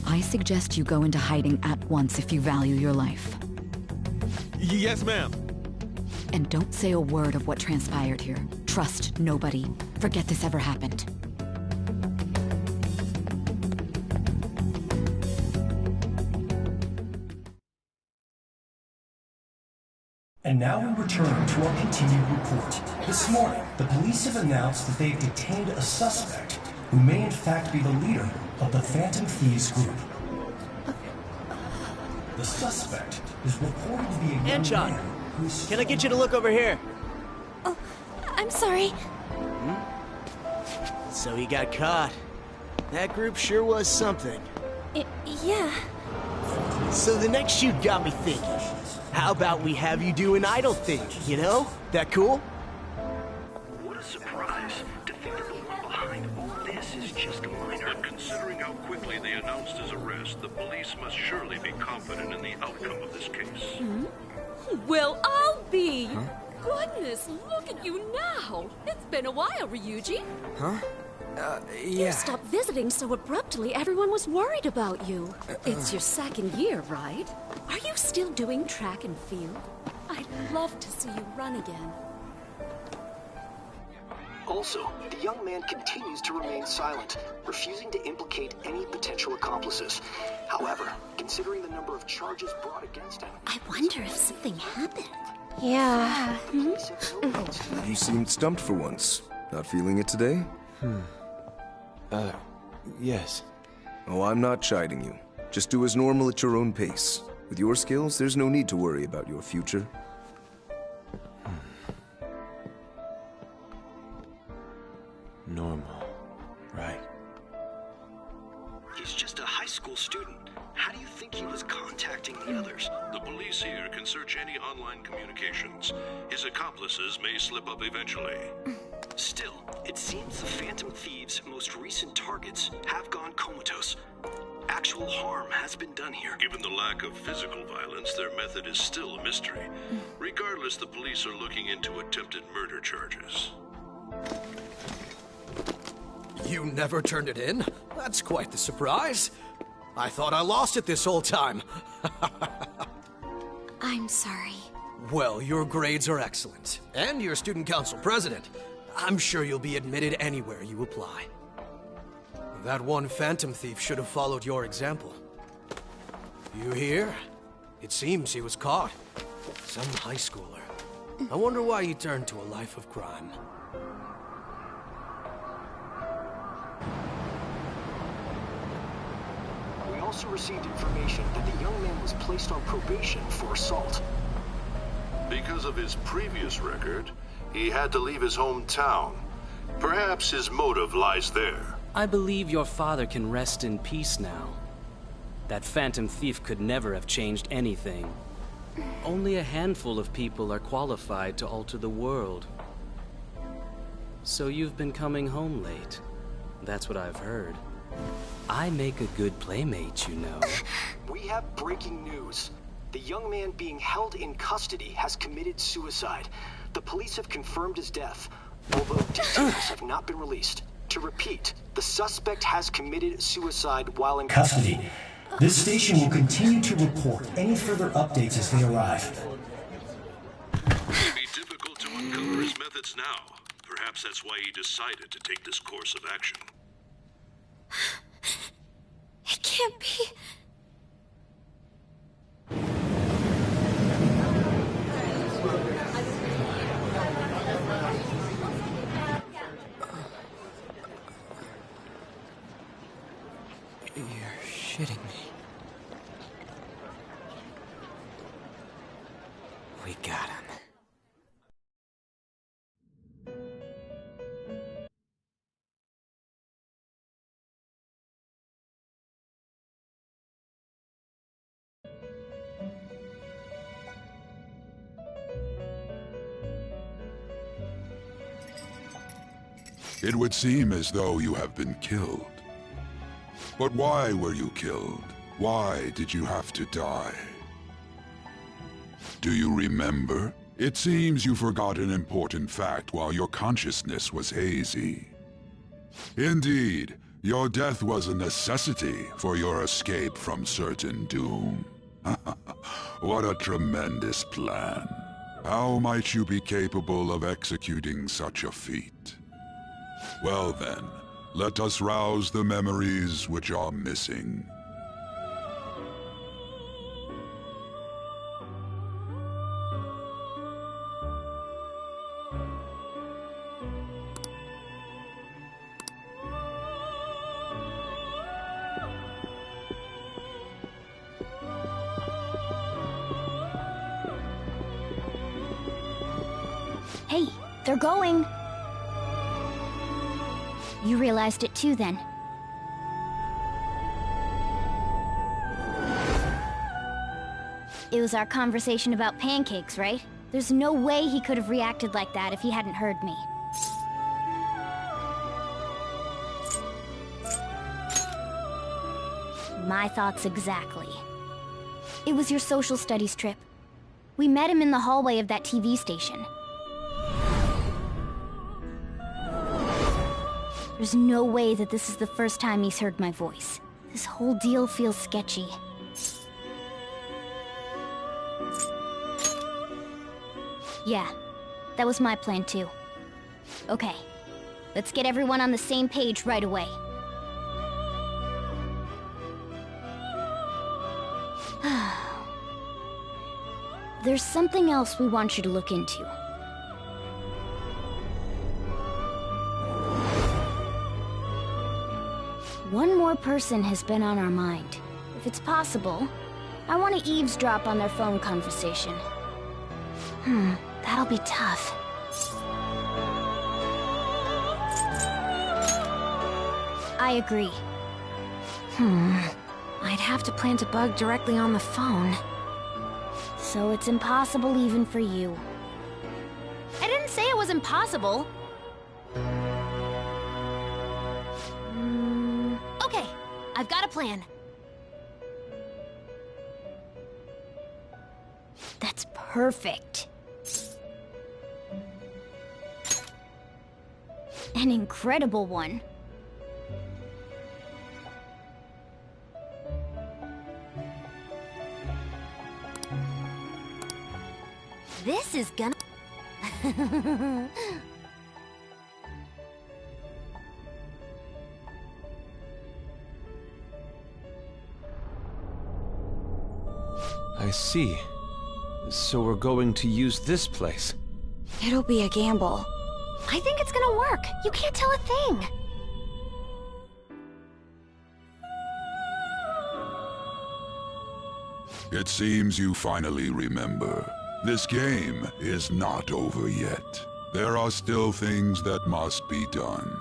I suggest you go into hiding at once if you value your life. Yes, ma'am. And don't say a word of what transpired here. Trust nobody. Forget this ever happened. And now we return to our continued report. This morning, the police have announced that they've detained a suspect who may in fact be the leader of the Phantom Thieves group. The suspect is reported to be a young Anchon, man who's... can I get you to look over here? Oh, I'm sorry. So he got caught. That group sure was something. Yeah. So the next shoot got me thinking. How about we have you do an idol thing, you know? That cool? a surprise. To think that the one behind all this is just a minor. But considering how quickly they announced his arrest, the police must surely be confident in the outcome of this case. Hmm? Well, I'll be. Huh? Goodness, look at you now. It's been a while, Ryuji. Huh? You Yeah. stopped visiting so abruptly, everyone was worried about you. It's your second year, right? Are you still doing track and field? I'd love to see you run again. Also, the young man continues to remain silent, refusing to implicate any potential accomplices. However, considering the number of charges brought against him... I wonder if something happened. Yeah. You seemed stumped for once. Not feeling it today? Yes. Oh, I'm not chiding you. Just do as normal at your own pace. With your skills, there's no need to worry about your future. Normal. Right. He's just a high school student. How do you think he was contacting the others? The police here can search any online communications. His accomplices may slip up eventually. Still, it seems the Phantom Thieves' most recent targets have gone comatose. Actual harm has been done here. Given the lack of physical violence, their method is still a mystery. Regardless, the police are looking into attempted murder charges. You never turned it in? That's quite the surprise. I thought I lost it this whole time. I'm sorry. Well, your grades are excellent. And you're student council president. I'm sure you'll be admitted anywhere you apply. That one Phantom Thief should have followed your example. You hear? It seems he was caught. Some high schooler. I wonder why he turned to a life of crime. We also received information that the young man was placed on probation for assault. Because of his previous record, he had to leave his hometown. Perhaps his motive lies there. I believe your father can rest in peace now. That Phantom Thief could never have changed anything. Only a handful of people are qualified to alter the world. So you've been coming home late. That's what I've heard. I make a good playmate, you know. We have breaking news. The young man being held in custody has committed suicide. The police have confirmed his death, although details have not been released. To repeat, the suspect has committed suicide while in Custody. This station will continue to report any further updates as they arrive. It may be difficult to uncover his methods now. Perhaps that's why he decided to take this course of action. It can't be. You're shitting me. We got him. It would seem as though you have been killed. But why were you killed? Why did you have to die? Do you remember? It seems you forgot an important fact while your consciousness was hazy. Indeed, your death was a necessity for your escape from certain doom. What a tremendous plan. How might you be capable of executing such a feat? Well then, let us rouse the memories which are missing. Hey, they're going. You realized it too, then. It was our conversation about pancakes, right? There's no way he could have reacted like that if he hadn't heard me. My thoughts exactly. It was your social studies trip. We met him in the hallway of that TV station. There's no way that this is the first time he's heard my voice. This whole deal feels sketchy. Yeah, that was my plan too. Okay, let's get everyone on the same page right away. There's something else we want you to look into. One more person has been on our mind. If it's possible, I want to eavesdrop on their phone conversation. That'll be tough. I agree. I'd have to plant a bug directly on the phone. So it's impossible even for you. I didn't say it was impossible. Okay, I've got a plan. That's perfect. An incredible one. This is gonna... I see. So we're going to use this place. It'll be a gamble. I think it's gonna work. You can't tell a thing. It seems you finally remember. This game is not over yet. There are still things that must be done.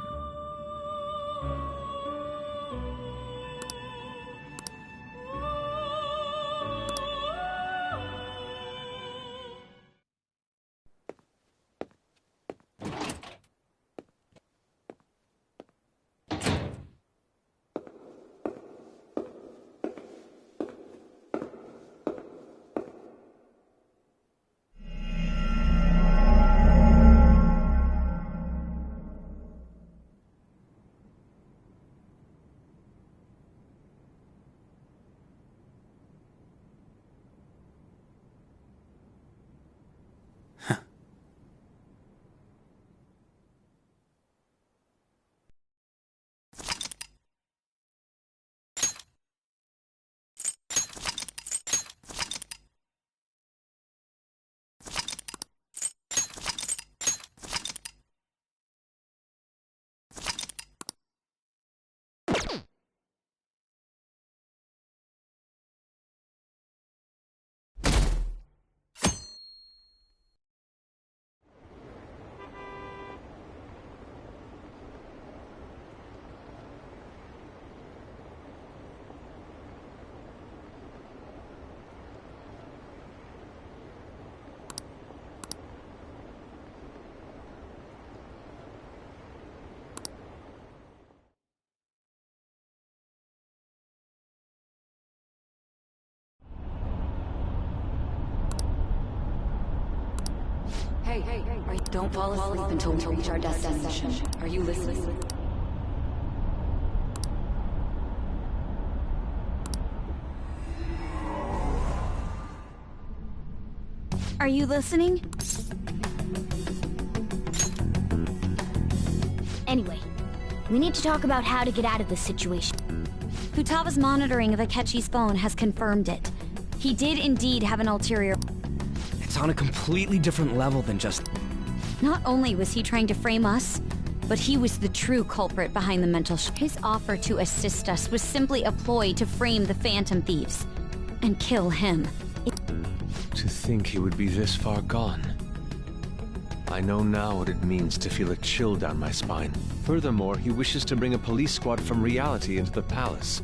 Hey, don't fall asleep until we reach our destination. Are you listening? Are you listening? Anyway, we need to talk about how to get out of this situation. Futaga's monitoring of Akechi's phone has confirmed it. He did indeed have an ulterior... It's on a completely different level than just... Not only was he trying to frame us, but he was the true culprit behind the mental His offer to assist us was simply a ploy to frame the Phantom Thieves and kill him. To think he would be this far gone. I know now what it means to feel a chill down my spine. Furthermore, he wishes to bring a police squad from reality into the palace.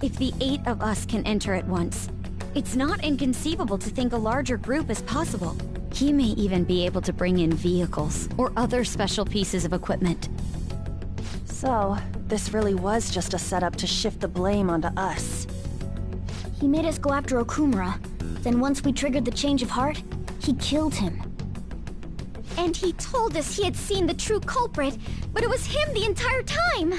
If the 8 of us can enter at once, it's not inconceivable to think a larger group is possible. He may even be able to bring in vehicles or other special pieces of equipment. So, this really was just a setup to shift the blame onto us. He made us go after Okumura. Then once we triggered the change of heart, he killed him. And he told us he had seen the true culprit, but it was him the entire time!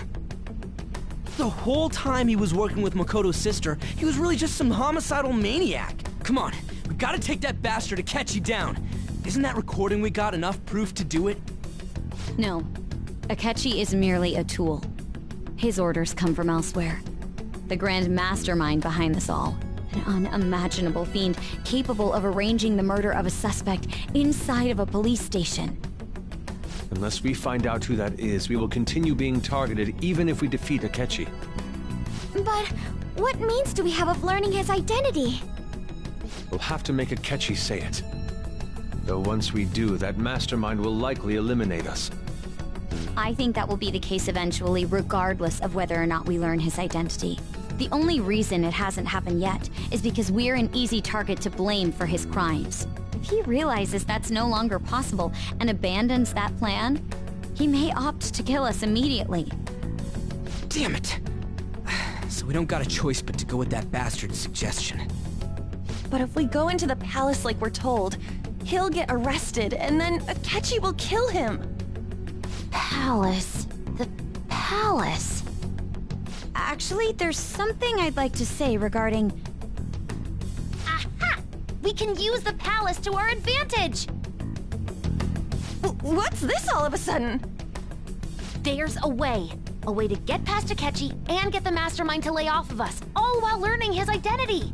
The whole time he was working with Makoto's sister, he was really just some homicidal maniac. Come on, we gotta take that bastard Akechi down. Isn't that recording we got enough proof to do it? No. Akechi is merely a tool. His orders come from elsewhere. The grand mastermind behind this all. An unimaginable fiend capable of arranging the murder of a suspect inside of a police station. Unless we find out who that is, we will continue being targeted even if we defeat Akechi. But what means do we have of learning his identity? We'll have to make Akechi say it. Though once we do, that mastermind will likely eliminate us. I think that will be the case eventually, regardless of whether or not we learn his identity. The only reason it hasn't happened yet is because we're an easy target to blame for his crimes. If he realizes that's no longer possible and abandons that plan, he may opt to kill us immediately. Damn it! So we don't got a choice but to go with that bastard's suggestion. But if we go into the palace like we're told, he'll get arrested and then Akechi will kill him. Palace. The palace. Actually, there's something I'd like to say regarding... Aha! We can use the palace to our advantage! What's this all of a sudden? There's a way. A way to get past Akechi and get the mastermind to lay off of us, all while learning his identity.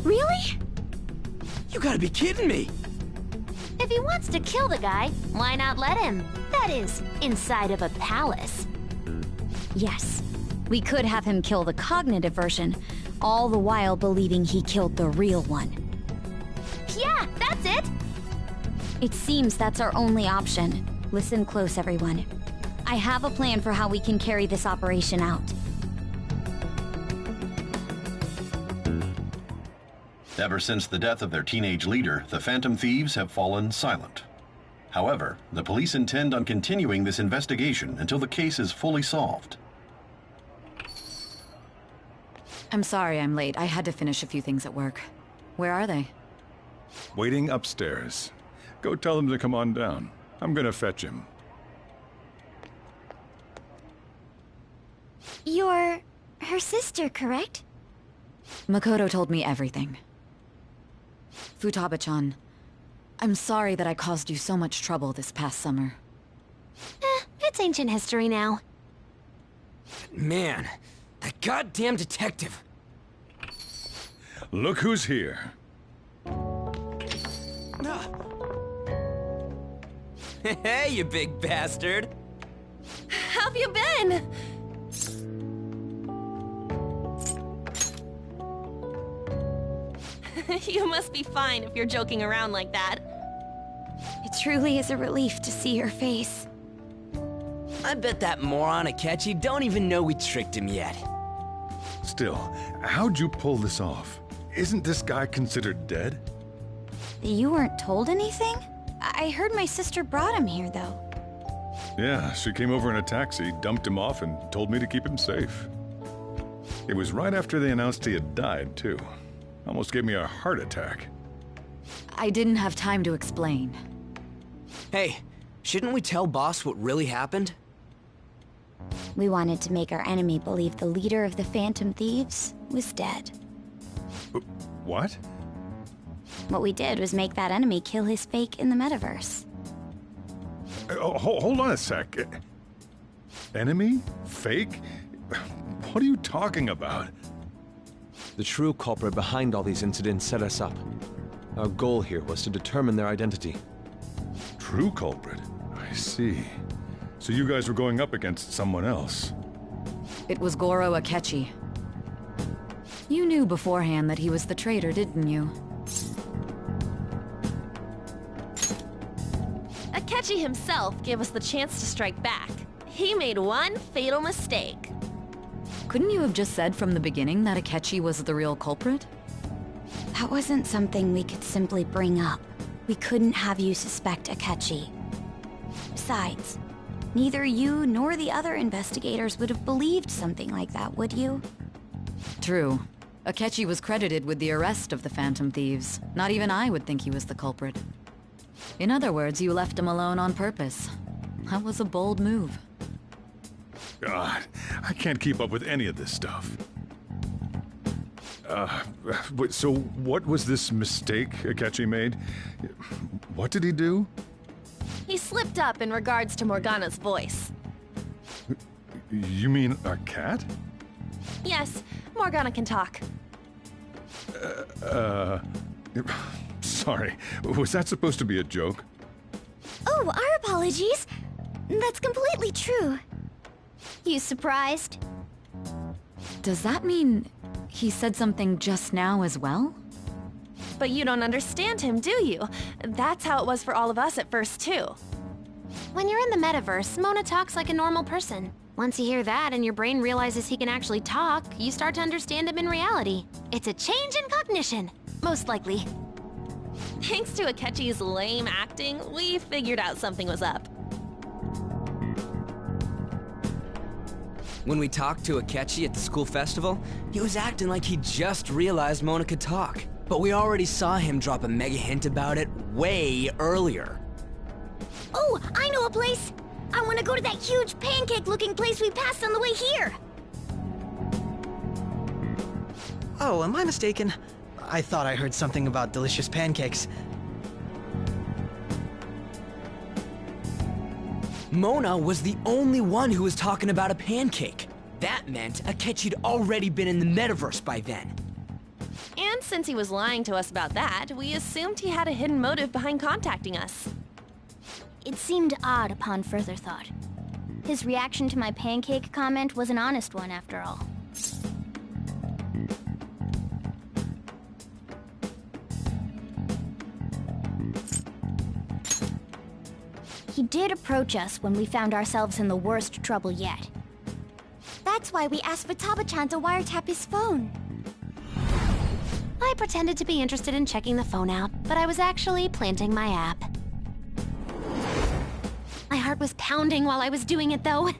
Really? You gotta be kidding me! If he wants to kill the guy, why not let him? That is, inside of a palace. Yes. We could have him kill the cognitive version, all the while believing he killed the real one. Yeah, that's it! It seems that's our only option. Listen close, everyone. I have a plan for how we can carry this operation out. Ever since the death of their teenage leader, the Phantom Thieves have fallen silent. However, the police intend on continuing this investigation until the case is fully solved. I'm sorry I'm late. I had to finish a few things at work. Where are they? Waiting upstairs. Go tell them to come on down. I'm gonna fetch him. You're... her sister, correct? Makoto told me everything. Futaba-chan, I'm sorry that I caused you so much trouble this past summer. It's ancient history now. Man, that goddamn detective. Look who's here. Hey, you big bastard. How have you been? You must be fine if you're joking around like that. It truly is a relief to see your face. I bet that moron Akechi don't even know we tricked him yet. Still, how'd you pull this off? Isn't this guy considered dead? You weren't told anything? I heard my sister brought him here, though. Yeah, she came over in a taxi, dumped him off, and told me to keep him safe. It was right after they announced he had died, too. Almost gave me a heart attack. I didn't have time to explain. Hey, shouldn't we tell Boss what really happened? We wanted to make our enemy believe the leader of the Phantom Thieves was dead. What? What we did was make that enemy kill his fake in the metaverse. Hold on a sec. Enemy? Fake? What are you talking about? The true culprit behind all these incidents set us up. Our goal here was to determine their identity. True culprit? I see. So you guys were going up against someone else? It was Goro Akechi. You knew beforehand that he was the traitor, didn't you? Akechi himself gave us the chance to strike back. He made one fatal mistake. Couldn't you have just said from the beginning that Akechi was the real culprit? That wasn't something we could simply bring up. We couldn't have you suspect Akechi. Besides, Neither you nor the other investigators would have believed something like that, would you? True. Akechi was credited with the arrest of the Phantom Thieves. Not even I would think he was the culprit. In other words, you left him alone on purpose. That was a bold move. God, I can't keep up with any of this stuff. So what was this mistake Akechi made? What did he do? He slipped up in regards to Morgana's voice. You mean a cat? Yes, Morgana can talk. Sorry. Was that supposed to be a joke? Oh, our apologies. That's completely true. You surprised? Does that mean he said something just now as well? But you don't understand him, do you? That's how it was for all of us at first, too. When you're in the metaverse, Mona talks like a normal person. Once you hear that and your brain realizes he can actually talk, you start to understand him in reality. It's a change in cognition, most likely. Thanks to Akechi's lame acting, we figured out something was up. When we talked to Akechi at the school festival, he was acting like he just realized Mona could talk. But we already saw him drop a mega hint about it way earlier. Oh, I know a place! I want to go to that huge pancake-looking place we passed on the way here! Oh, am I mistaken? I thought I heard something about delicious pancakes. Mona was the only one who was talking about a pancake. That meant Akechi'd already been in the metaverse by then. And since he was lying to us about that, we assumed he had a hidden motive behind contacting us. It seemed odd upon further thought. His reaction to my pancake comment was an honest one, after all. He did approach us when we found ourselves in the worst trouble yet. That's why we asked Futaba-chan to wiretap his phone. I pretended to be interested in checking the phone out, but I was actually planting my app. My heart was pounding while I was doing it, though.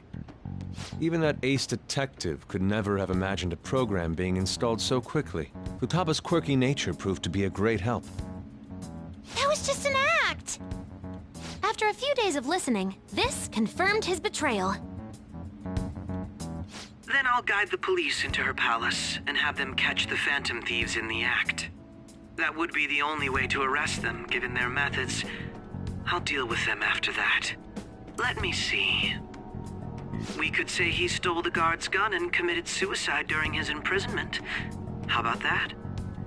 Even that ace detective could never have imagined a program being installed so quickly. Futaba's quirky nature proved to be a great help. That was just an act! After a few days of listening, this confirmed his betrayal. Then I'll guide the police into her palace and have them catch the Phantom Thieves in the act. That would be the only way to arrest them, given their methods. I'll deal with them after that. Let me see. We could say he stole the guard's gun and committed suicide during his imprisonment. How about that?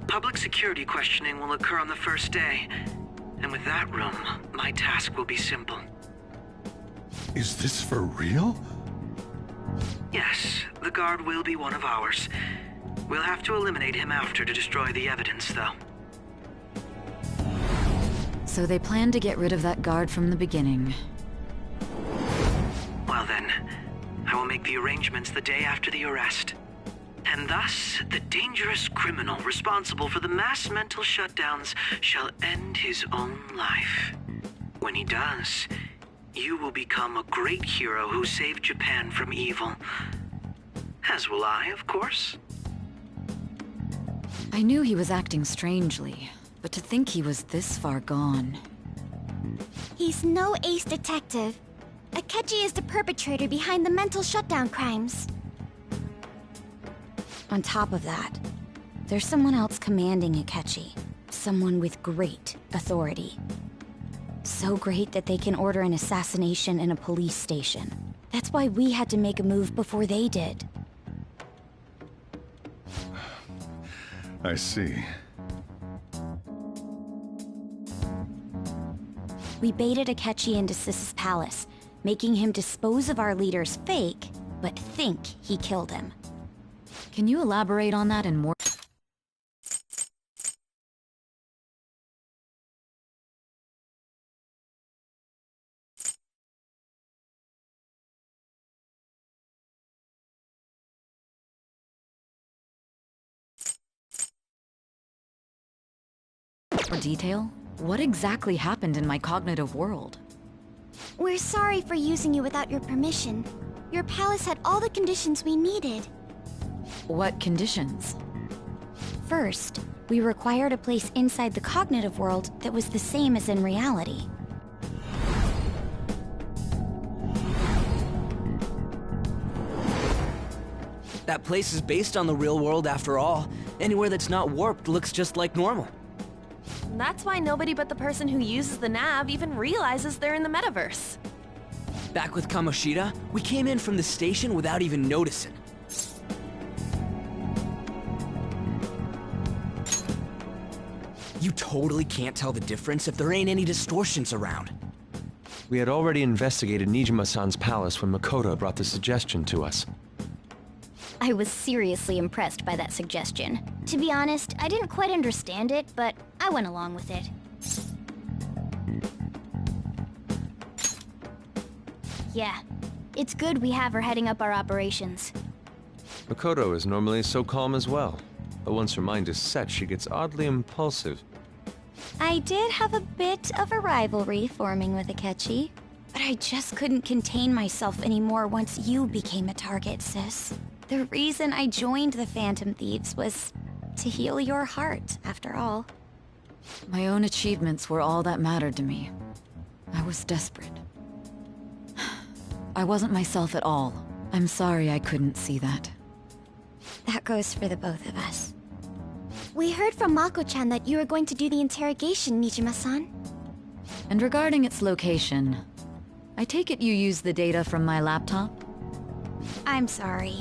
Public security questioning will occur on the first day. And with that room, my task will be simple. Is this for real? Yes, the guard will be one of ours. We'll have to eliminate him after to destroy the evidence, though. So they planned to get rid of that guard from the beginning. Well then, I will make the arrangements the day after the arrest. And thus, the dangerous criminal responsible for the mass mental shutdowns shall end his own life. When he does, you will become a great hero who saved Japan from evil. As will I, of course. I knew he was acting strangely, but to think he was this far gone. He's no ace detective. Akechi is the perpetrator behind the mental shutdown crimes. On top of that, there's someone else commanding Akechi. Someone with great authority. So great that they can order an assassination in a police station. That's why we had to make a move before they did. I see. We baited Akechi into Sis's palace, making him dispose of our leader's fake, but think he killed him. Can you elaborate on that in more detail? What exactly happened in my cognitive world? We're sorry for using you without your permission. Your palace had all the conditions we needed. What conditions? First, we required a place inside the cognitive world that was the same as in reality. That place is based on the real world after all. Anywhere that's not warped looks just like normal. That's why nobody but the person who uses the nav even realizes they're in the metaverse. Back with Kamoshida, we came in from the station without even noticing. You totally can't tell the difference if there ain't any distortions around. We had already investigated Nijima-san's palace when Makoto brought the suggestion to us. I was seriously impressed by that suggestion. To be honest, I didn't quite understand it, but I went along with it. Yeah, it's good we have her heading up our operations. Makoto is normally so calm as well, but once her mind is set, she gets oddly impulsive. I did have a bit of a rivalry forming with Akechi, but I just couldn't contain myself anymore once you became a target, sis. The reason I joined the Phantom Thieves was to heal your heart, after all. My own achievements were all that mattered to me. I was desperate. I wasn't myself at all. I'm sorry I couldn't see that. That goes for the both of us. We heard from Mako-chan that you were going to do the interrogation, Nijima-san. And regarding its location, I take it you used the data from my laptop? I'm sorry.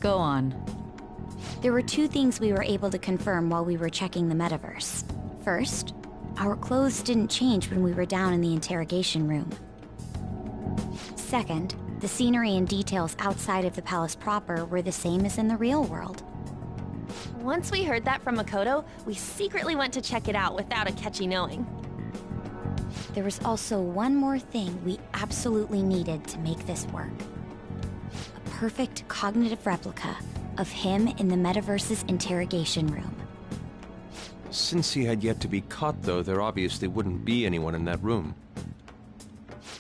Go on. There were two things we were able to confirm while we were checking the metaverse. First, our clothes didn't change when we were down in the interrogation room. Second, the scenery and details outside of the palace proper were the same as in the real world. Once we heard that from Makoto, we secretly went to check it out without Akechi knowing. There was also one more thing we absolutely needed to make this work. A perfect cognitive replica of him in the metaverse's interrogation room. Since he had yet to be caught, though, there obviously wouldn't be anyone in that room.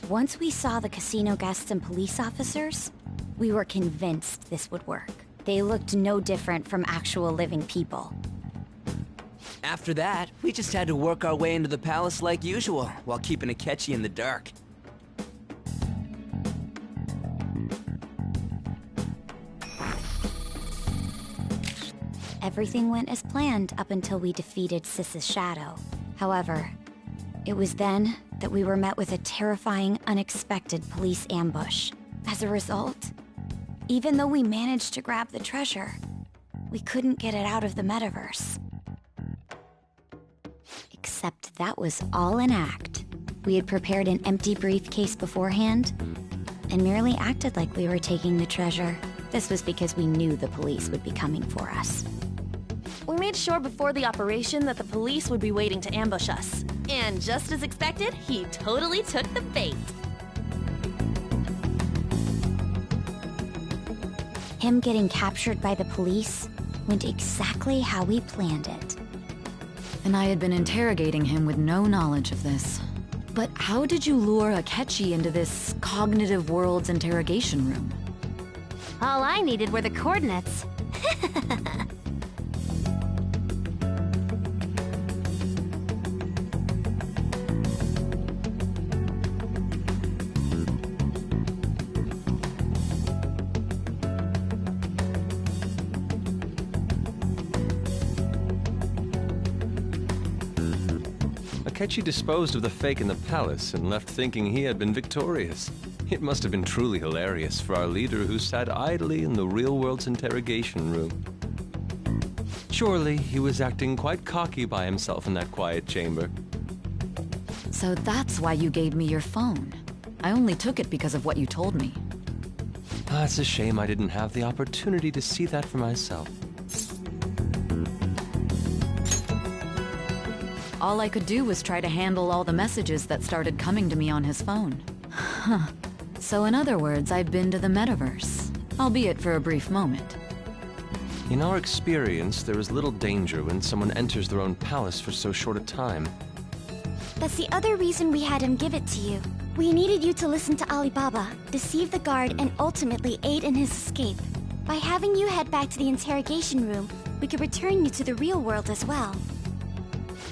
Once we saw the casino guests and police officers, we were convinced this would work. They looked no different from actual living people. After that, we just had to work our way into the palace like usual, while keeping Akechi in the dark. Everything went as planned up until we defeated Sis's shadow. However, it was then that we were met with a terrifying, unexpected police ambush. As a result, even though we managed to grab the treasure, we couldn't get it out of the metaverse. Except that was all an act. We had prepared an empty briefcase beforehand, and merely acted like we were taking the treasure. This was because we knew the police would be coming for us. We made sure before the operation that the police would be waiting to ambush us. And just as expected, he totally took the bait. Him getting captured by the police went exactly how we planned it. And I had been interrogating him with no knowledge of this. But how did you lure Akechi into this cognitive world's interrogation room? All I needed were the coordinates. Akechi disposed of the fake in the palace and left thinking he had been victorious. It must have been truly hilarious for our leader who sat idly in the real world's interrogation room. Surely he was acting quite cocky by himself in that quiet chamber. So that's why you gave me your phone. I only took it because of what you told me. It's a shame I didn't have the opportunity to see that for myself. All I could do was try to handle all the messages that started coming to me on his phone. Huh. So in other words, I've been to the metaverse, albeit for a brief moment. In our experience, there is little danger when someone enters their own palace for so short a time. That's the other reason we had him give it to you. We needed you to listen to Alibaba, deceive the guard, and ultimately aid in his escape. By having you head back to the interrogation room, we could return you to the real world as well.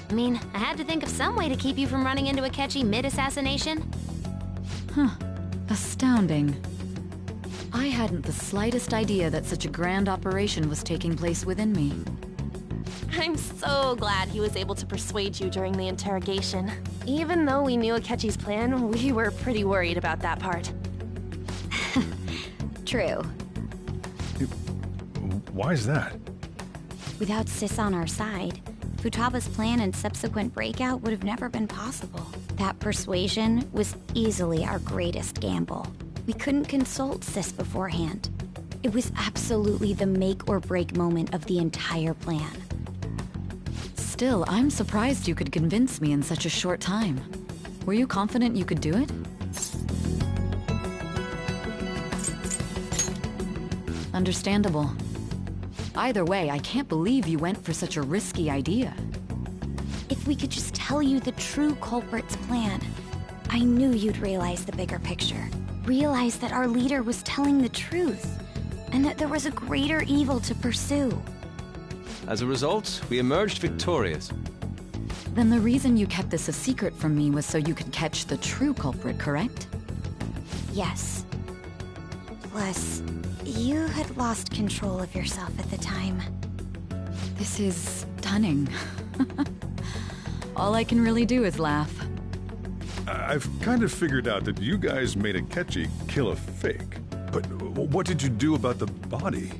I mean, I had to think of some way to keep you from running into Akechi mid-assassination. Huh. Astounding. I hadn't the slightest idea that such a grand operation was taking place within me. I'm so glad he was able to persuade you during the interrogation. Even though we knew Akechi's plan, we were pretty worried about that part. True. Why is that? Without Sis on our side, Futaba's plan and subsequent breakout would have never been possible. That persuasion was easily our greatest gamble. We couldn't consult Sis beforehand. It was absolutely the make or break moment of the entire plan. Still, I'm surprised you could convince me in such a short time. Were you confident you could do it? Understandable. Either way, I can't believe you went for such a risky idea. If we could just tell you the true culprit's plan, I knew you'd realize the bigger picture. Realize that our leader was telling the truth, and that there was a greater evil to pursue. As a result, we emerged victorious. Then the reason you kept this a secret from me was so you could catch the true culprit, correct? Yes. Plus, you had lost control of yourself at the time. This is stunning. All I can really do is laugh. I've kind of figured out that you guys made Akechi kill a fake. But what did you do about the body?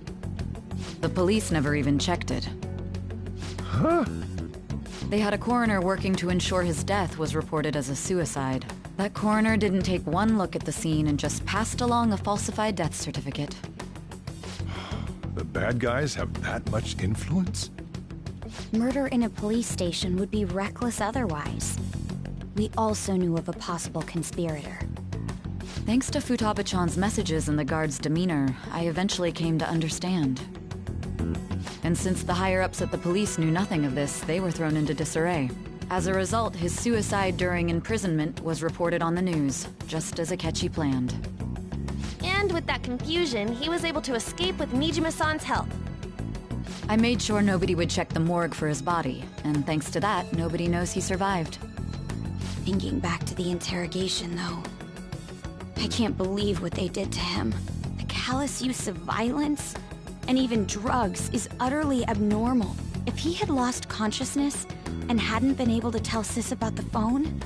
The police never even checked it. Huh? They had a coroner working to ensure his death was reported as a suicide. That coroner didn't take one look at the scene and just passed along a falsified death certificate. The bad guys have that much influence? Murder in a police station would be reckless otherwise. We also knew of a possible conspirator. Thanks to Futaba-chan's messages and the guard's demeanor, I eventually came to understand. And since the higher-ups at the police knew nothing of this, they were thrown into disarray. As a result, his suicide during imprisonment was reported on the news, just as Akechi planned. And with that confusion, he was able to escape with Nijima-san's help. I made sure nobody would check the morgue for his body, and thanks to that, nobody knows he survived. Thinking back to the interrogation, though, I can't believe what they did to him. The callous use of violence, and even drugs, is utterly abnormal. If he had lost consciousness and hadn't been able to tell Sis about the phone,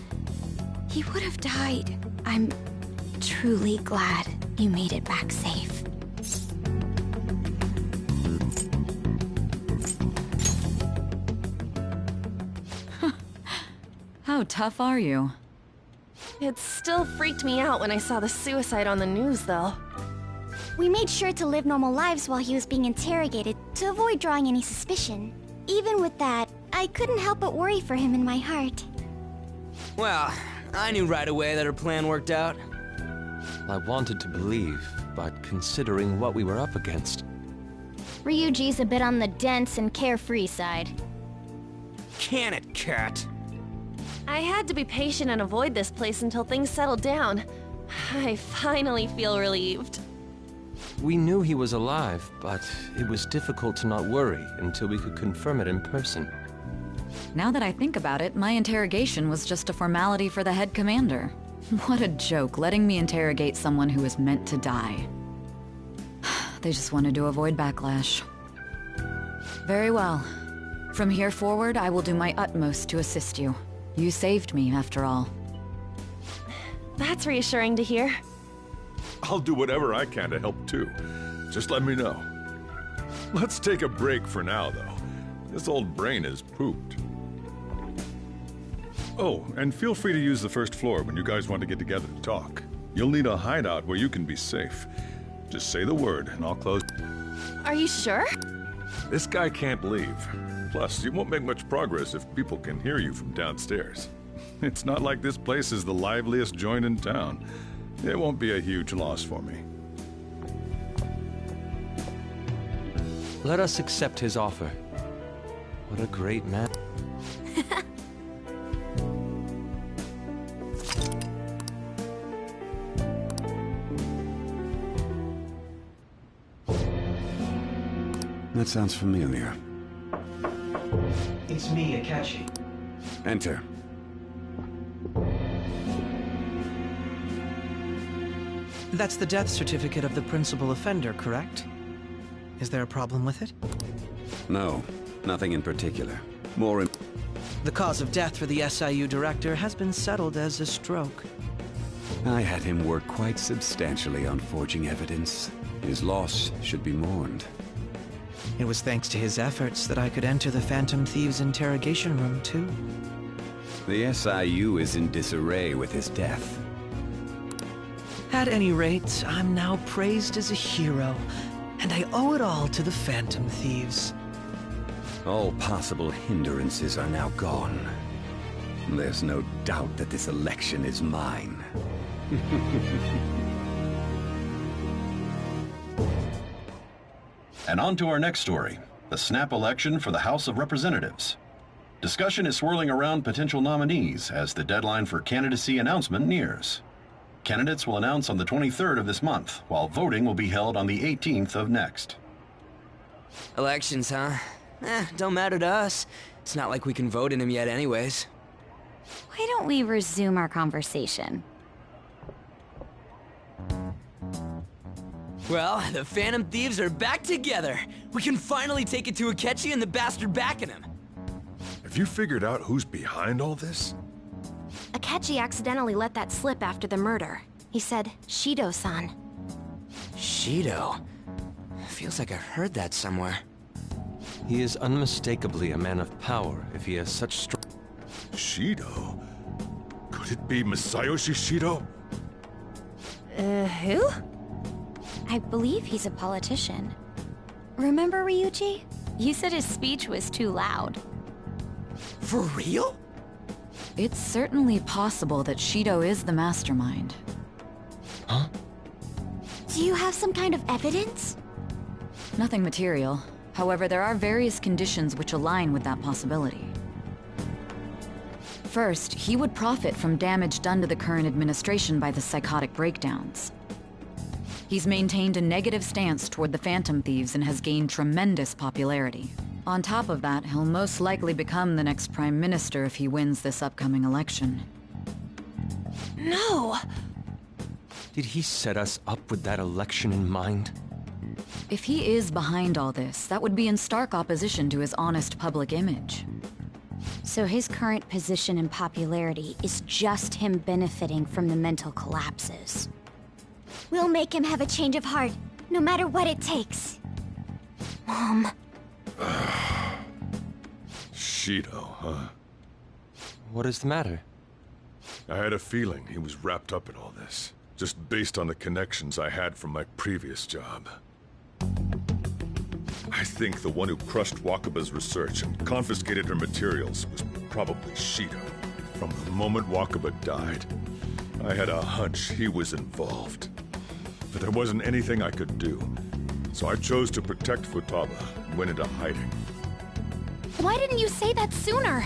he would have died. I'm truly glad you made it back safe. How tough are you? It still freaked me out when I saw the suicide on the news, though. We made sure to live normal lives while he was being interrogated to avoid drawing any suspicion. Even with that, I couldn't help but worry for him in my heart. Well, I knew right away that her plan worked out. I wanted to believe, but considering what we were up against... Ryuji's a bit on the dense and carefree side. Can it, Cat? I had to be patient and avoid this place until things settled down. I finally feel relieved. We knew he was alive, but it was difficult to not worry until we could confirm it in person. Now that I think about it, my interrogation was just a formality for the head commander. What a joke, letting me interrogate someone who was meant to die. They just wanted to avoid backlash. Very well. From here forward, I will do my utmost to assist you. You saved me, after all. That's reassuring to hear. I'll do whatever I can to help too. Just let me know. Let's take a break for now, though. This old brain is pooped. Oh, and feel free to use the first floor when you guys want to get together to talk. You'll need a hideout where you can be safe. Just say the word, and I'll close. Are you sure? This guy can't leave. Plus, you won't make much progress if people can hear you from downstairs. It's not like this place is the liveliest joint in town. It won't be a huge loss for me. Let us accept his offer. What a great man. That sounds familiar. It's me, Akechi. Enter. That's the death certificate of the principal offender, correct? Is there a problem with it? No, nothing in particular. The cause of death for the SIU director has been settled as a stroke. I had him work quite substantially on forging evidence. His loss should be mourned. It was thanks to his efforts that I could enter the Phantom Thieves' interrogation room, too. The SIU is in disarray with his death. At any rate, I'm now praised as a hero, and I owe it all to the Phantom Thieves. All possible hindrances are now gone. There's no doubt that this election is mine. And on to our next story, the snap election for the House of Representatives. Discussion is swirling around potential nominees as the deadline for candidacy announcement nears. Candidates will announce on the 23rd of this month, while voting will be held on the 18th of next. Elections, huh? Don't matter to us. It's not like we can vote in them yet anyways. Why don't we resume our conversation? Well, the Phantom Thieves are back together. We can finally take it to Akechi and the bastard backing him. Have you figured out who's behind all this? Akechi accidentally let that slip after the murder. He said, Shido-san. Shido? Feels like I heard that somewhere. He is unmistakably a man of power if he has such strong... Shido? Could it be Masayoshi Shido? Who? I believe he's a politician. Remember, Ryuji? You said his speech was too loud. For real? It's certainly possible that Shido is the mastermind. Huh? Do you have some kind of evidence? Nothing material. However, there are various conditions which align with that possibility. First, he would profit from damage done to the current administration by the psychotic breakdowns. He's maintained a negative stance toward the Phantom Thieves and has gained tremendous popularity. On top of that, he'll most likely become the next Prime Minister if he wins this upcoming election. No! Did he set us up with that election in mind? If he is behind all this, that would be in stark opposition to his honest public image. So his current position and popularity is just him benefiting from the mental collapses. We'll make him have a change of heart, no matter what it takes. Mom. Shido, huh? What is the matter? I had a feeling he was wrapped up in all this, just based on the connections I had from my previous job. I think the one who crushed Wakaba's research and confiscated her materials was probably Shido. From the moment Wakaba died, I had a hunch he was involved. But there wasn't anything I could do, so I chose to protect Futaba and went into hiding. Why didn't you say that sooner?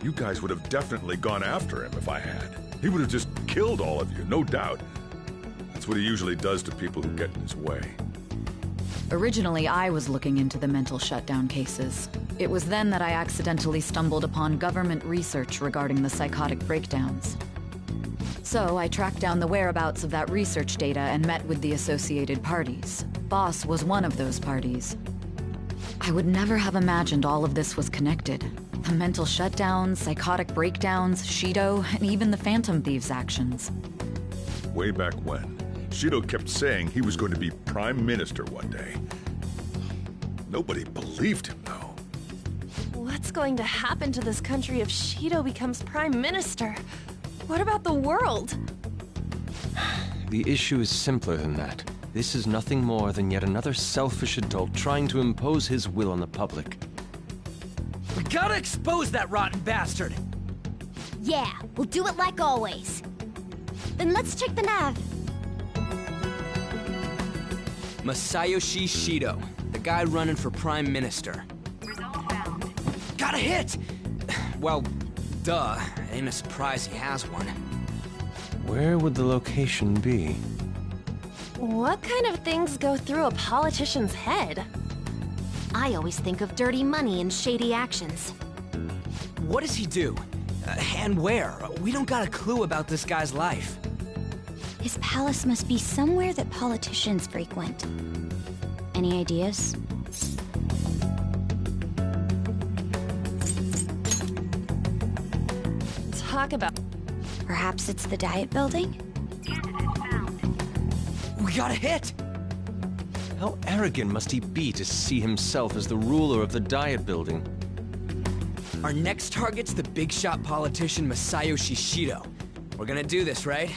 You guys would have definitely gone after him if I had. He would have just killed all of you, no doubt. That's what he usually does to people who get in his way. Originally, I was looking into the mental shutdown cases. It was then that I accidentally stumbled upon government research regarding the psychotic breakdowns. So I tracked down the whereabouts of that research data and met with the associated parties. Boss was one of those parties. I would never have imagined all of this was connected. The mental shutdowns, psychotic breakdowns, Shido, and even the Phantom Thieves' actions. Way back when, Shido kept saying he was going to be Prime Minister one day. Nobody believed him, though. What's going to happen to this country if Shido becomes Prime Minister? What about the world? The issue is simpler than that. This is nothing more than yet another selfish adult trying to impose his will on the public. We gotta expose that rotten bastard! Yeah, we'll do it like always. Then let's check the nav. Masayoshi Shido, the guy running for Prime Minister. Got a hit! Well, duh. It ain't a surprise he has one. Where would the location be? What kind of things go through a politician's head? I always think of dirty money and shady actions. What does he do? And where? We don't got a clue about this guy's life. His palace must be somewhere that politicians frequent. Any ideas? Talk about... Perhaps it's the Diet Building? We got a hit! How arrogant must he be to see himself as the ruler of the Diet Building? Our next target's the big shot politician Masayo Shishido. We're gonna do this, right?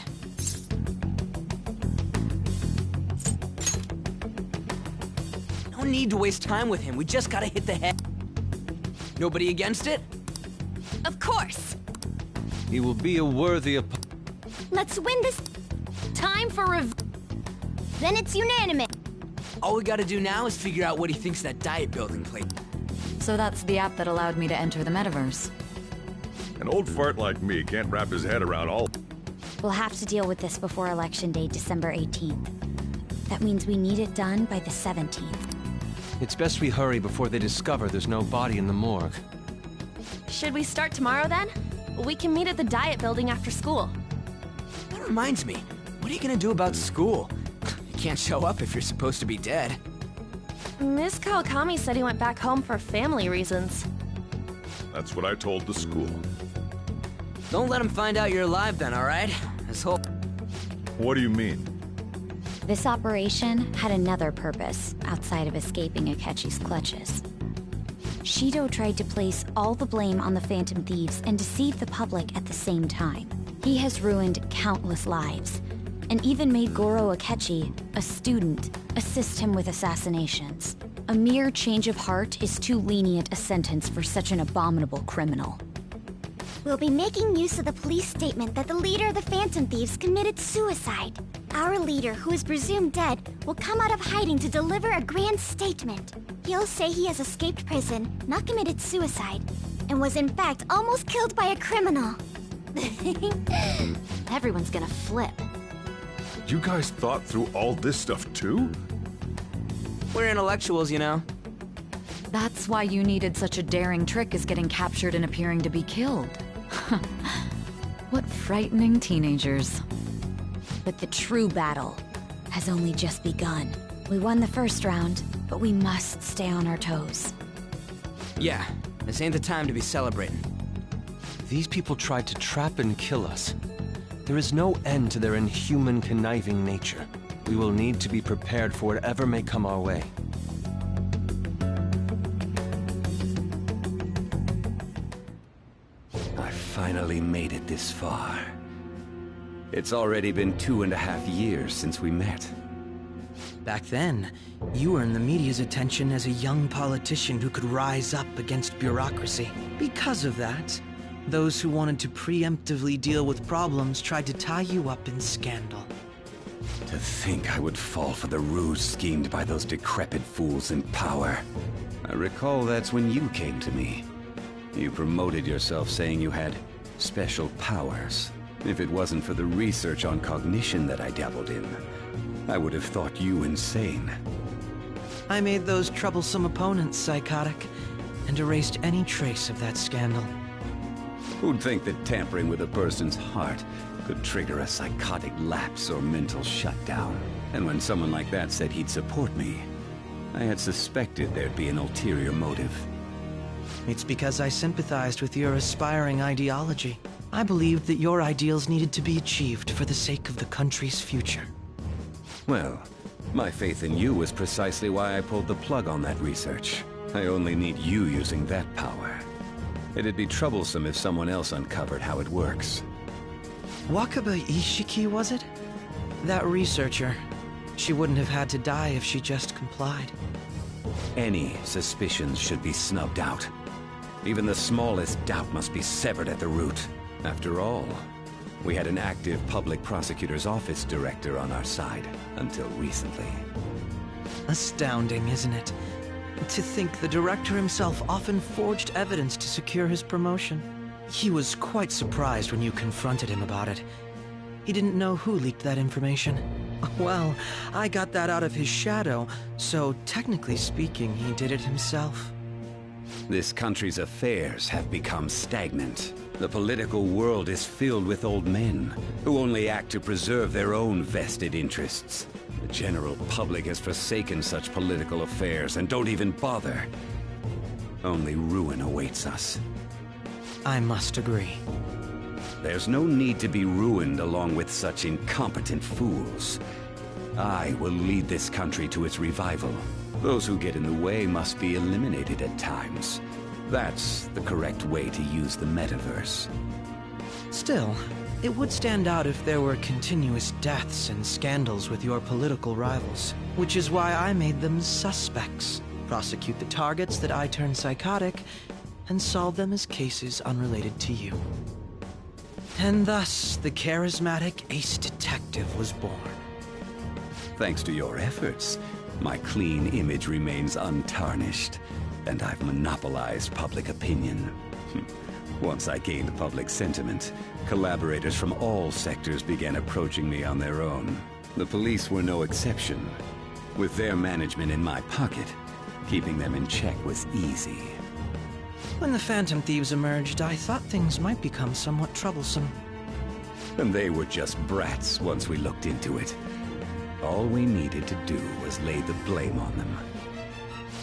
No need to waste time with him. We just gotta hit the head. Nobody against it? Of course! He will be a worthy opponent. Let's win this. Time for Then it's unanimous. All we gotta do now is figure out what he thinks that Diet Building played. So that's the app that allowed me to enter the metaverse. An old fart like me can't wrap his head around all... We'll have to deal with this before Election Day, December 18th. That means we need it done by the 17th. It's best we hurry before they discover there's no body in the morgue. Should we start tomorrow then? We can meet at the Diet Building after school. That reminds me, what are you gonna do about school? You can't show up if you're supposed to be dead. Miss Kawakami said he went back home for family reasons. That's what I told the school. Don't let him find out you're alive then, alright? This whole... What do you mean? This operation had another purpose outside of escaping Akechi's clutches. Shido tried to place all the blame on the Phantom Thieves and deceive the public at the same time. He has ruined countless lives, and even made Goro Akechi, a student, assist him with assassinations. A mere change of heart is too lenient a sentence for such an abominable criminal. We'll be making use of the police statement that the leader of the Phantom Thieves committed suicide. Our leader, who is presumed dead, will come out of hiding to deliver a grand statement. He'll say he has escaped prison, not committed suicide, and was in fact almost killed by a criminal. Everyone's gonna flip. You guys thought through all this stuff too? We're intellectuals, you know. That's why you needed such a daring trick as getting captured and appearing to be killed. What frightening teenagers. But the true battle has only just begun. We won the first round, but we must stay on our toes. Yeah, this ain't the time to be celebrating. These people tried to trap and kill us. There is no end to their inhuman, conniving nature. We will need to be prepared for whatever may come our way. I finally made it this far. It's already been 2.5 years since we met. Back then, you were in the media's attention as a young politician who could rise up against bureaucracy. Because of that, those who wanted to preemptively deal with problems tried to tie you up in scandal. To think I would fall for the ruse schemed by those decrepit fools in power. I recall that's when you came to me. You promoted yourself saying you had special powers. If it wasn't for the research on cognition that I dabbled in, I would have thought you insane. I made those troublesome opponents psychotic, and erased any trace of that scandal. Who'd think that tampering with a person's heart could trigger a psychotic lapse or mental shutdown? And when someone like that said he'd support me, I had suspected there'd be an ulterior motive. It's because I sympathized with your aspiring ideology. I believed that your ideals needed to be achieved for the sake of the country's future. Well, my faith in you was precisely why I pulled the plug on that research. I only need you using that power. It'd be troublesome if someone else uncovered how it works. Wakaba Ishiki, was it? That researcher. She wouldn't have had to die if she just complied. Any suspicions should be snubbed out. Even the smallest doubt must be severed at the root. After all, we had an active public prosecutor's office director on our side, until recently. Astounding, isn't it? To think the director himself often forged evidence to secure his promotion. He was quite surprised when you confronted him about it. He didn't know who leaked that information. Well, I got that out of his shadow, so technically speaking, he did it himself. This country's affairs have become stagnant. The political world is filled with old men who only act to preserve their own vested interests. The general public has forsaken such political affairs and don't even bother. Only ruin awaits us. I must agree. There's no need to be ruined along with such incompetent fools. I will lead this country to its revival. Those who get in the way must be eliminated at times. That's the correct way to use the metaverse. Still, it would stand out if there were continuous deaths and scandals with your political rivals, which is why I made them suspects. Prosecute the targets that I turn psychotic, and solve them as cases unrelated to you. And thus, the charismatic ace detective was born. Thanks to your efforts, my clean image remains untarnished, and I've monopolized public opinion. Once I gained public sentiment, collaborators from all sectors began approaching me on their own. The police were no exception. With their management in my pocket, keeping them in check was easy. When the Phantom Thieves emerged, I thought things might become somewhat troublesome. And they were just brats once we looked into it. All we needed to do was lay the blame on them.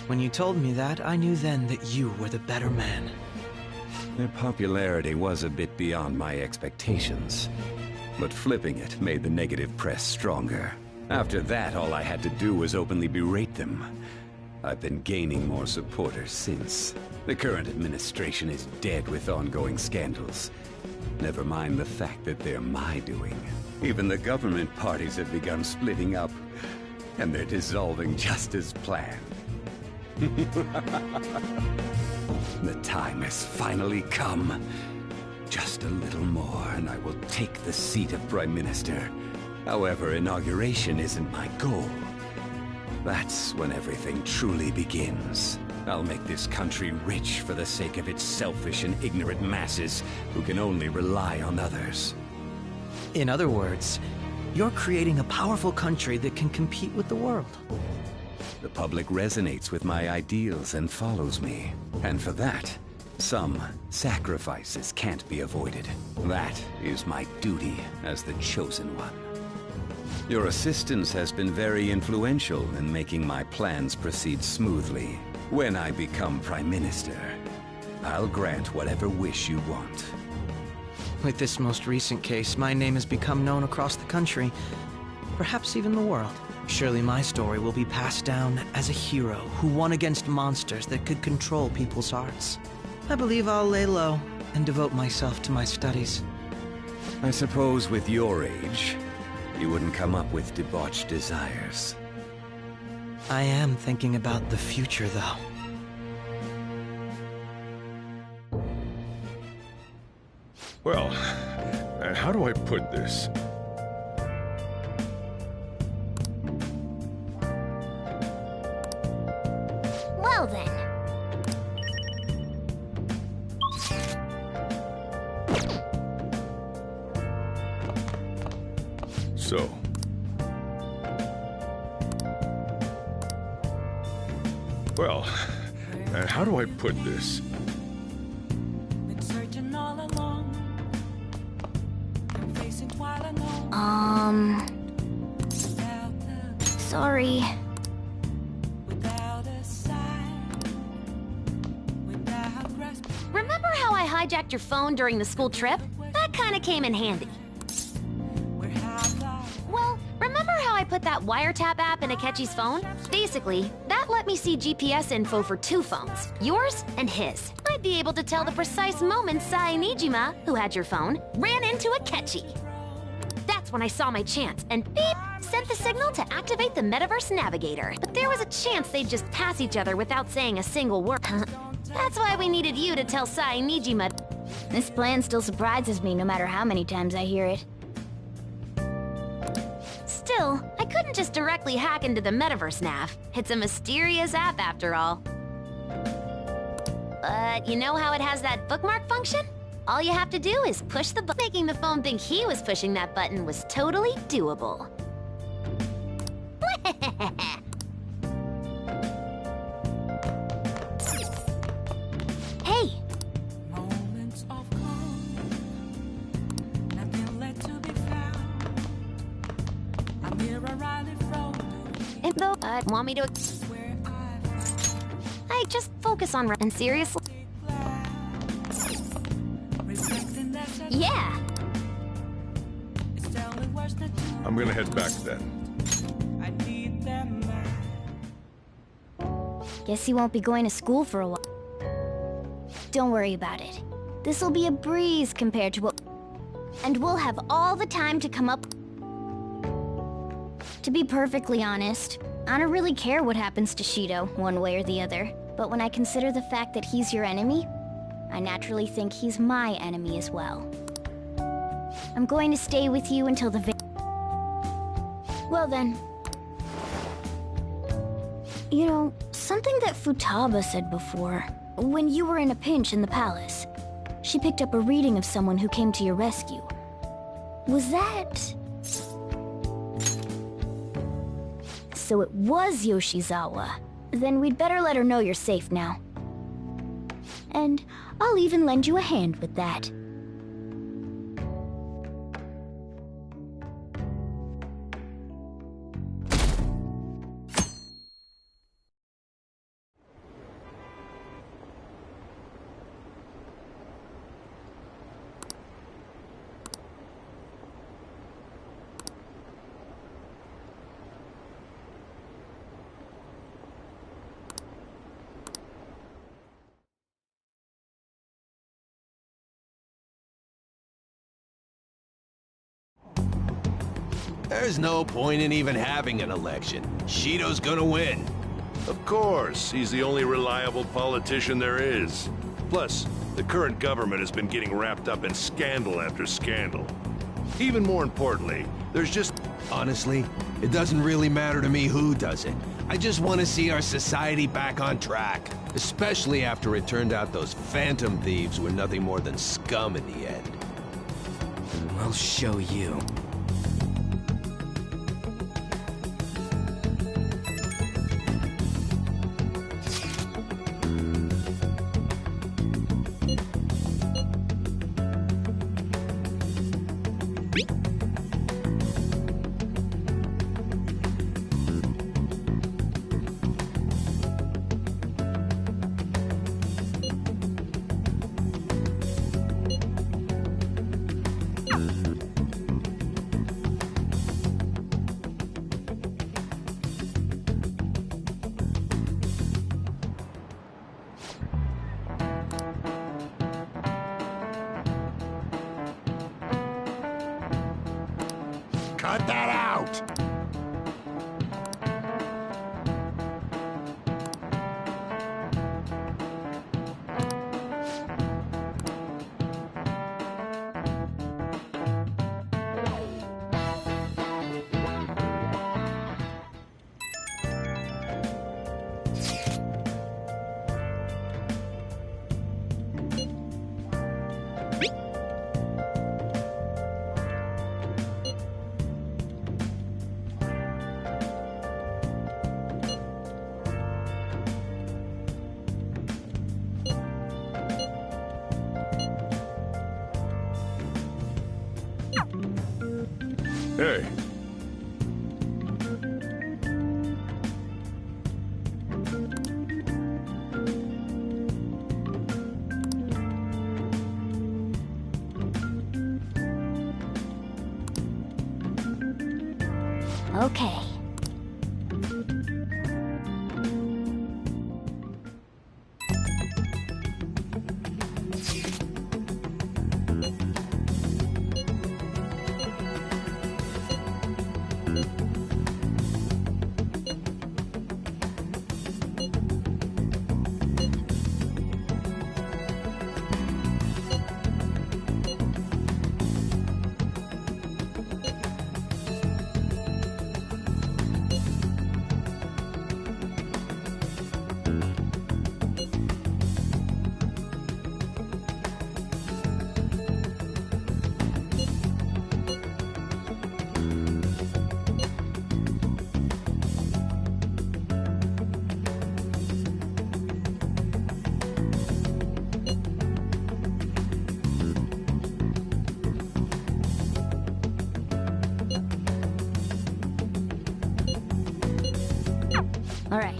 When you told me that, I knew then that you were the better man. Their popularity was a bit beyond my expectations, but flipping it made the negative press stronger. After that, all I had to do was openly berate them. I've been gaining more supporters since. The current administration is dead with ongoing scandals. Never mind the fact that they're my doing. Even the government parties have begun splitting up, and they're dissolving just as planned. The time has finally come. Just a little more, and I will take the seat of Prime Minister. However, inauguration isn't my goal. That's when everything truly begins. I'll make this country rich for the sake of its selfish and ignorant masses who can only rely on others. In other words, you're creating a powerful country that can compete with the world. The public resonates with my ideals and follows me. And for that, some sacrifices can't be avoided. That is my duty as the Chosen One. Your assistance has been very influential in making my plans proceed smoothly. When I become Prime Minister, I'll grant whatever wish you want. With this most recent case, my name has become known across the country, perhaps even the world. Surely my story will be passed down as a hero who won against monsters that could control people's hearts. I believe I'll lay low and devote myself to my studies. I suppose with your age, you wouldn't come up with debauched desires. I am thinking about the future, though. Well, how do I put this? Well then. So. Well, how do I put this? Sorry. Remember how I hijacked your phone during the school trip? That kinda came in handy. Well, remember how I put that wiretap app in Akechi's phone? Basically, that let me see GPS info for two phones, yours and his. I'd be able to tell the precise moment Sai Nijima, who had your phone, ran into Akechi. That's when I saw my chance, and beep, sent the signal to activate the Metaverse Navigator. But there was a chance they'd just pass each other without saying a single word. That's why we needed you to tell Sai Nijima. This plan still surprises me no matter how many times I hear it. Still, I couldn't just directly hack into the Metaverse Nav. It's a mysterious app after all. But you know how it has that bookmark function? All you have to do is push the button. Making the phone think he was pushing that button was totally doable. Hey! If though want me to, I just focus on and seriously. Yeah. I'm gonna head back then. Guess he won't be going to school for a while. Don't worry about it. This'll be a breeze compared to what... And we'll have all the time to come up... To be perfectly honest, I don't really care what happens to Shido, one way or the other. But when I consider the fact that he's your enemy, I naturally think he's my enemy as well. I'm going to stay with you until the Well then. You know, something that Futaba said before, when you were in a pinch in the palace, she picked up a reading of someone who came to your rescue. Was that... So it was Yoshizawa. Then we'd better let her know you're safe now. And I'll even lend you a hand with that. There's no point in even having an election. Shido's gonna win. Of course, he's the only reliable politician there is. Plus, the current government has been getting wrapped up in scandal after scandal. Even more importantly, there's just... Honestly, it doesn't really matter to me who does it. I just want to see our society back on track. Especially after it turned out those phantom thieves were nothing more than scum in the end. I'll show you. Cut that out! Hey. Okay. All right.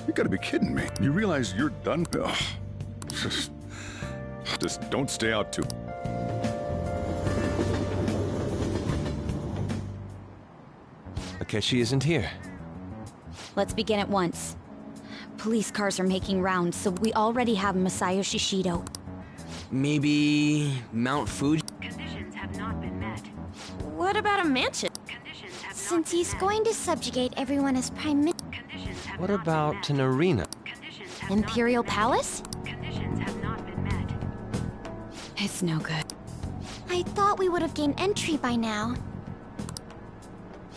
You gotta be kidding me. You realize you're done? Ugh. Just don't stay out too... Akechi isn't here. Let's begin at once. Police cars are making rounds, so we already have Masayoshi Shido. Maybe Mount Fuji? Conditions have not been met. What about a mansion? Since he's going to subjugate everyone as Prime Minister. What about an arena? Imperial Palace? It's no good. I thought we would have gained entry by now.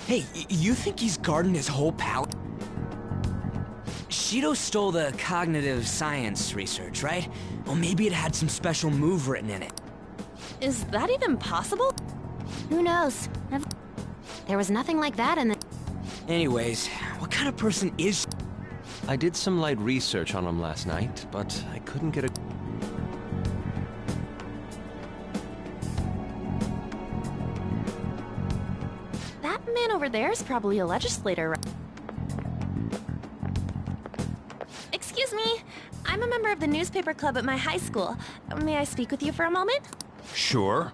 Hey, you think he's guarding his whole palace? Shido stole the cognitive science research, right? Well, maybe it had some special move written in it. Is that even possible? Who knows? There was nothing like that in the... Anyways, what kind of person is... I did some light research on him last night, but I couldn't get a... That man over there is probably a legislator. Excuse me. I'm a member of the newspaper club at my high school. May I speak with you for a moment? Sure.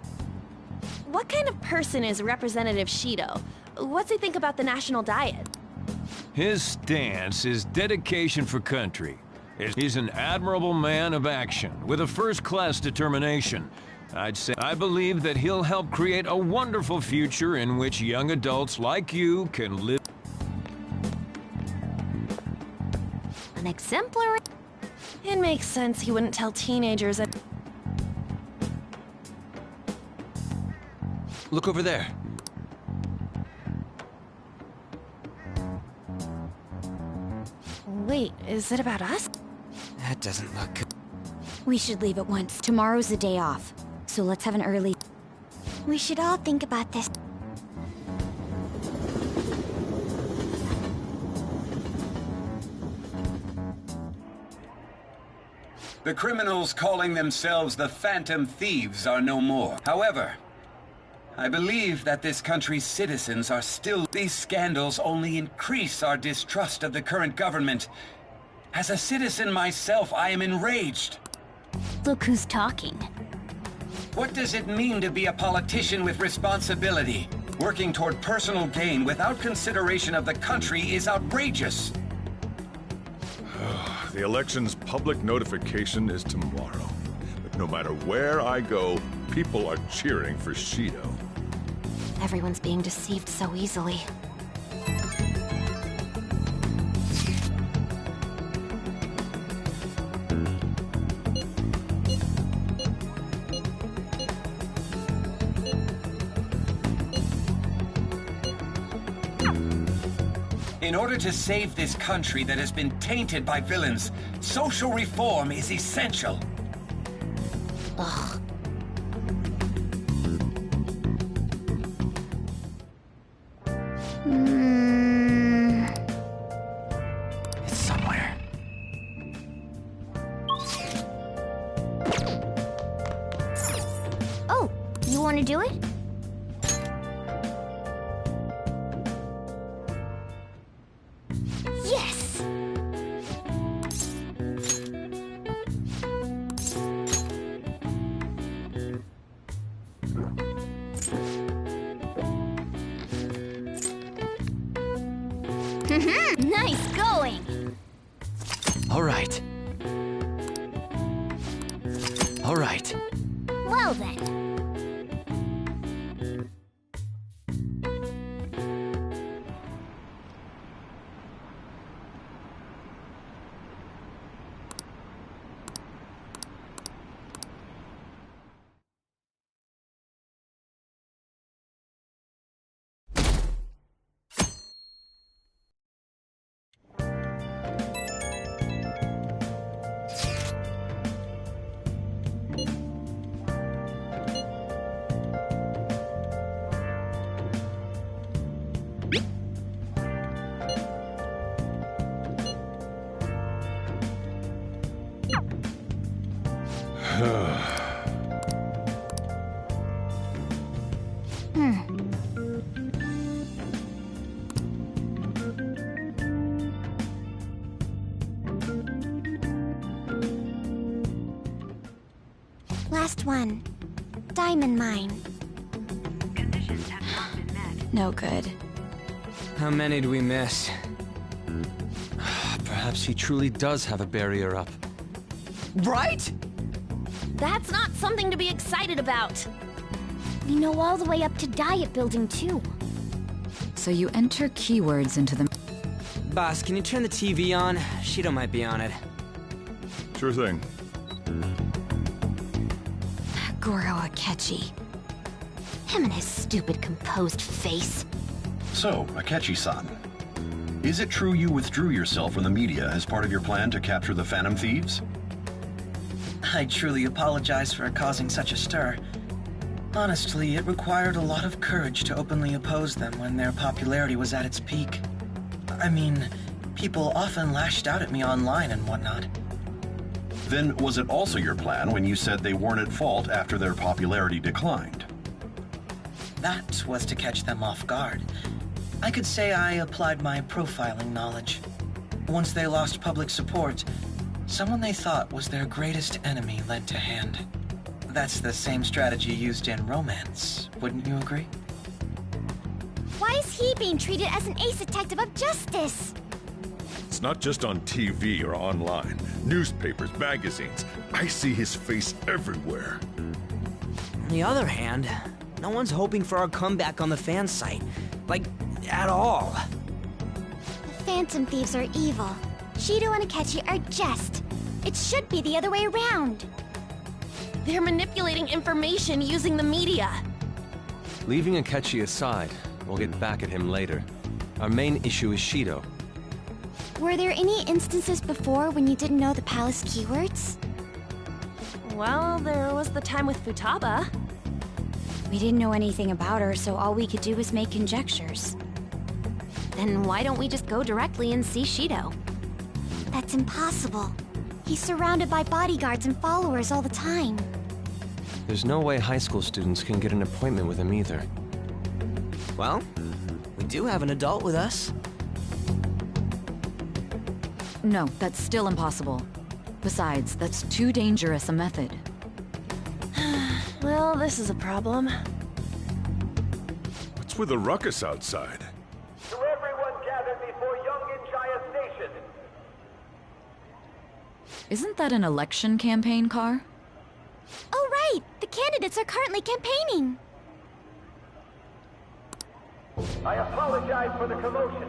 What kind of person is Representative Shido? What's he think about the national diet? His stance is dedication for country. He's an admirable man of action, with a first-class determination. I'd say I believe that he'll help create a wonderful future in which young adults like you can live. An exemplary... It makes sense he wouldn't tell teenagers that... Look over there. Wait, is it about us? That doesn't look good. We should leave at once. Tomorrow's a day off, so let's have an early... We should all think about this. The criminals calling themselves the Phantom Thieves are no more. However, I believe that this country's citizens are still... These scandals only increase our distrust of the current government. As a citizen myself, I am enraged. Look who's talking. What does it mean to be a politician with responsibility? Working toward personal gain without consideration of the country is outrageous. The election's public notification is tomorrow. But no matter where I go, people are cheering for Shido. Everyone's being deceived so easily. In order to save this country that has been tainted by villains, social reform is essential. Ugh. It's somewhere. Oh, you want to do it? Yes! Nice going! All right. All right. Well then. Last one. Diamond mine. No good. How many do we miss? Perhaps he truly does have a barrier up. Right? That's not something to be excited about. We know all the way up to Diet Building, too. So you enter keywords into the... Boss, can you turn the TV on? Shido might be on it. Sure thing. Goro Akechi. Him and his stupid composed face. So, Akechi-san, is it true you withdrew yourself from the media as part of your plan to capture the Phantom Thieves? I truly apologize for causing such a stir. Honestly, it required a lot of courage to openly oppose them when their popularity was at its peak. I mean, people often lashed out at me online and whatnot. Then was it also your plan when you said they weren't at fault after their popularity declined? That was to catch them off guard. I could say I applied my profiling knowledge. Once they lost public support, someone they thought was their greatest enemy led to hand. That's the same strategy used in romance, wouldn't you agree? Why is he being treated as an ace detective of justice? It's not just on TV or online. Newspapers, magazines. I see his face everywhere. On the other hand, no one's hoping for our comeback on the fan site. Like, at all. The Phantom Thieves are evil. Shido and Akechi are just. It should be the other way around. They're manipulating information using the media. Leaving Akechi aside, we'll get back at him later. Our main issue is Shido. Were there any instances before when you didn't know the palace keywords? Well, there was the time with Futaba. We didn't know anything about her, so all we could do was make conjectures. Then why don't we just go directly and see Shido? That's impossible. He's surrounded by bodyguards and followers all the time. There's no way high school students can get an appointment with him either. Well, we do have an adult with us. No, that's still impossible. Besides, that's too dangerous a method. Well, this is a problem. What's with the ruckus outside? To everyone gathered before Yongen-Jaya Station. Isn't that an election campaign car? Oh, right! The candidates are currently campaigning. I apologize for the commotion.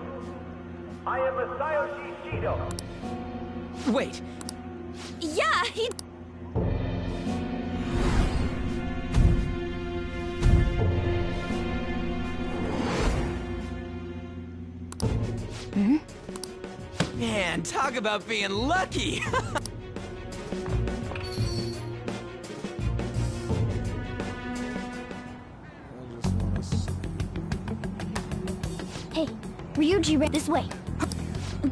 I am Masayoshi Shido. Wait. Yeah, he... Hmm? Man, talk about being lucky! Hey, Ryuji, this way.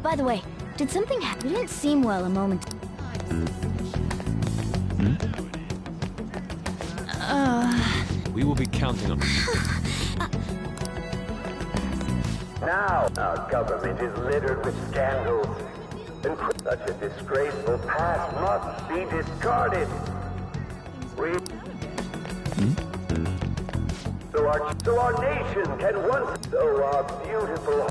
By the way, did something happen? You didn't seem well a moment. We will be counting on Now, our government is littered with scandals. And such a disgraceful past must be discarded. So our nation can once... So our beautiful...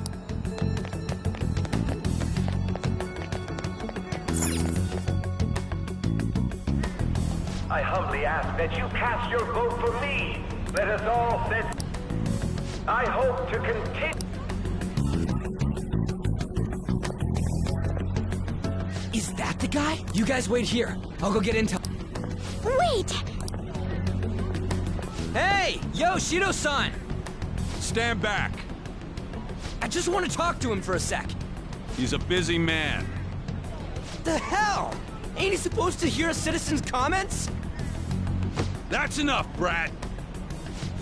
I humbly ask that you cast your vote for me. Let us all set... I hope to continue... Is that the guy? You guys wait here. I'll go get intel. Wait! Hey! Yo, Shido-san! Stand back. I just want to talk to him for a sec. He's a busy man. The hell? Ain't he supposed to hear a citizen's comments? That's enough, Brat.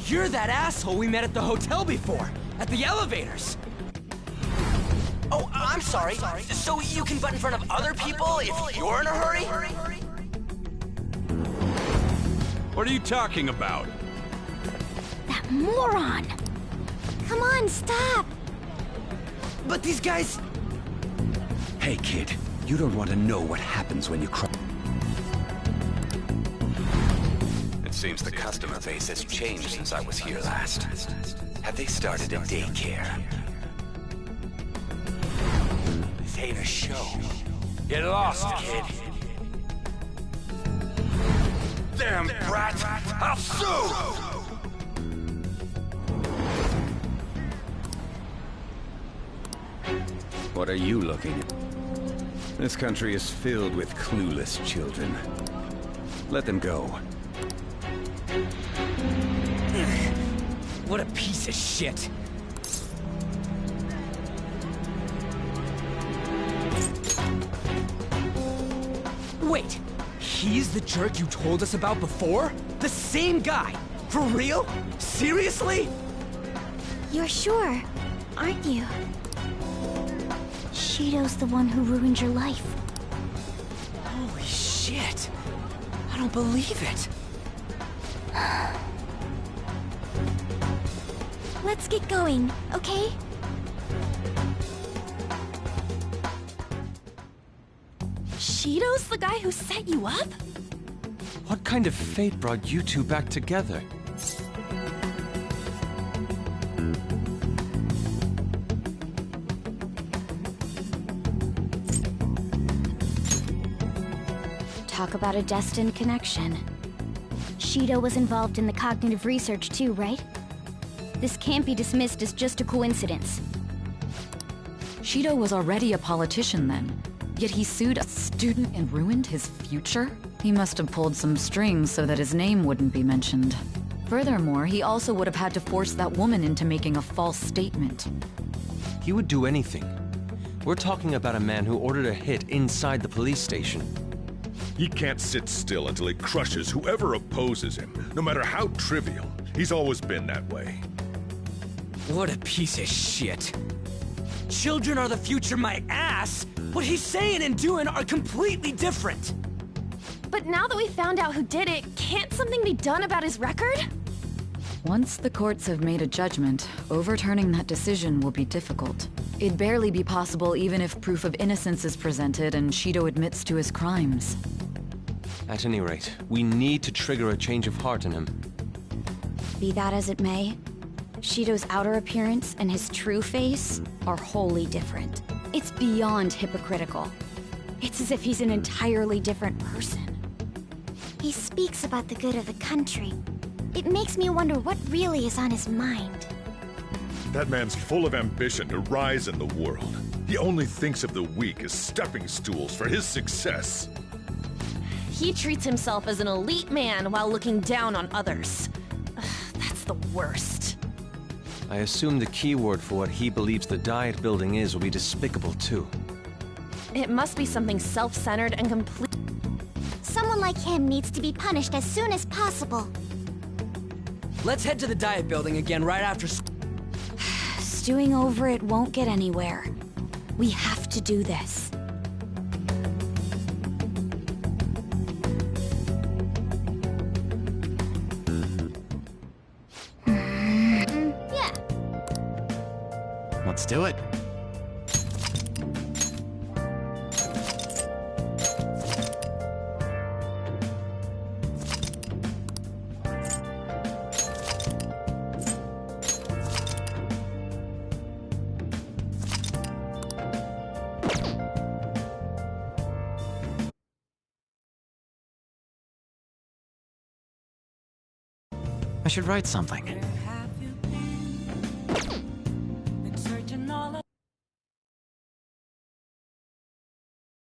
You're that asshole we met at the hotel before, at the elevators. Oh, I'm sorry. So you can butt in front of other people if you're in a hurry? What are you talking about? That moron! Come on, stop! But these guys... Hey, kid. You don't want to know what happens when you cry. It seems the customer base has changed since I was here last. Have they started a daycare? This ain't a show. Get lost, kid. Damn brat! I'll sue! What are you looking at? This country is filled with clueless children. Let them go. What a piece of shit. Wait, he's the jerk you told us about before? The same guy? For real? Seriously? You're sure, aren't you? Shido's the one who ruined your life. Holy shit. I don't believe it. Let's get going, okay? Shido's the guy who set you up? What kind of fate brought you two back together? Talk about a destined connection. Shido was involved in the cognitive research too, right? This can't be dismissed as just a coincidence. Shido was already a politician then, yet he sued a student and ruined his future? He must have pulled some strings so that his name wouldn't be mentioned. Furthermore, he also would have had to force that woman into making a false statement. He would do anything. We're talking about a man who ordered a hit inside the police station. He can't sit still until he crushes whoever opposes him, no matter how trivial. He's always been that way. What a piece of shit. Children are the future, my ass! What he's saying and doing are completely different! But now that we found out who did it, can't something be done about his record? Once the courts have made a judgment, overturning that decision will be difficult. It'd barely be possible even if proof of innocence is presented and Shido admits to his crimes. At any rate, we need to trigger a change of heart in him. Be that as it may, Shido's outer appearance and his true face are wholly different. It's beyond hypocritical. It's as if he's an entirely different person. He speaks about the good of the country. It makes me wonder what really is on his mind. That man's full of ambition to rise in the world. He only thinks of the weak as stepping stools for his success. He treats himself as an elite man while looking down on others. Ugh, that's the worst. I assume the key word for what he believes the Diet building is will be despicable too. It must be something self-centered and complete. Someone like him needs to be punished as soon as possible. Let's head to the Diet building again right after Stewing over it won't get anywhere. We have to do this. Yeah. Let's do it. I should write something.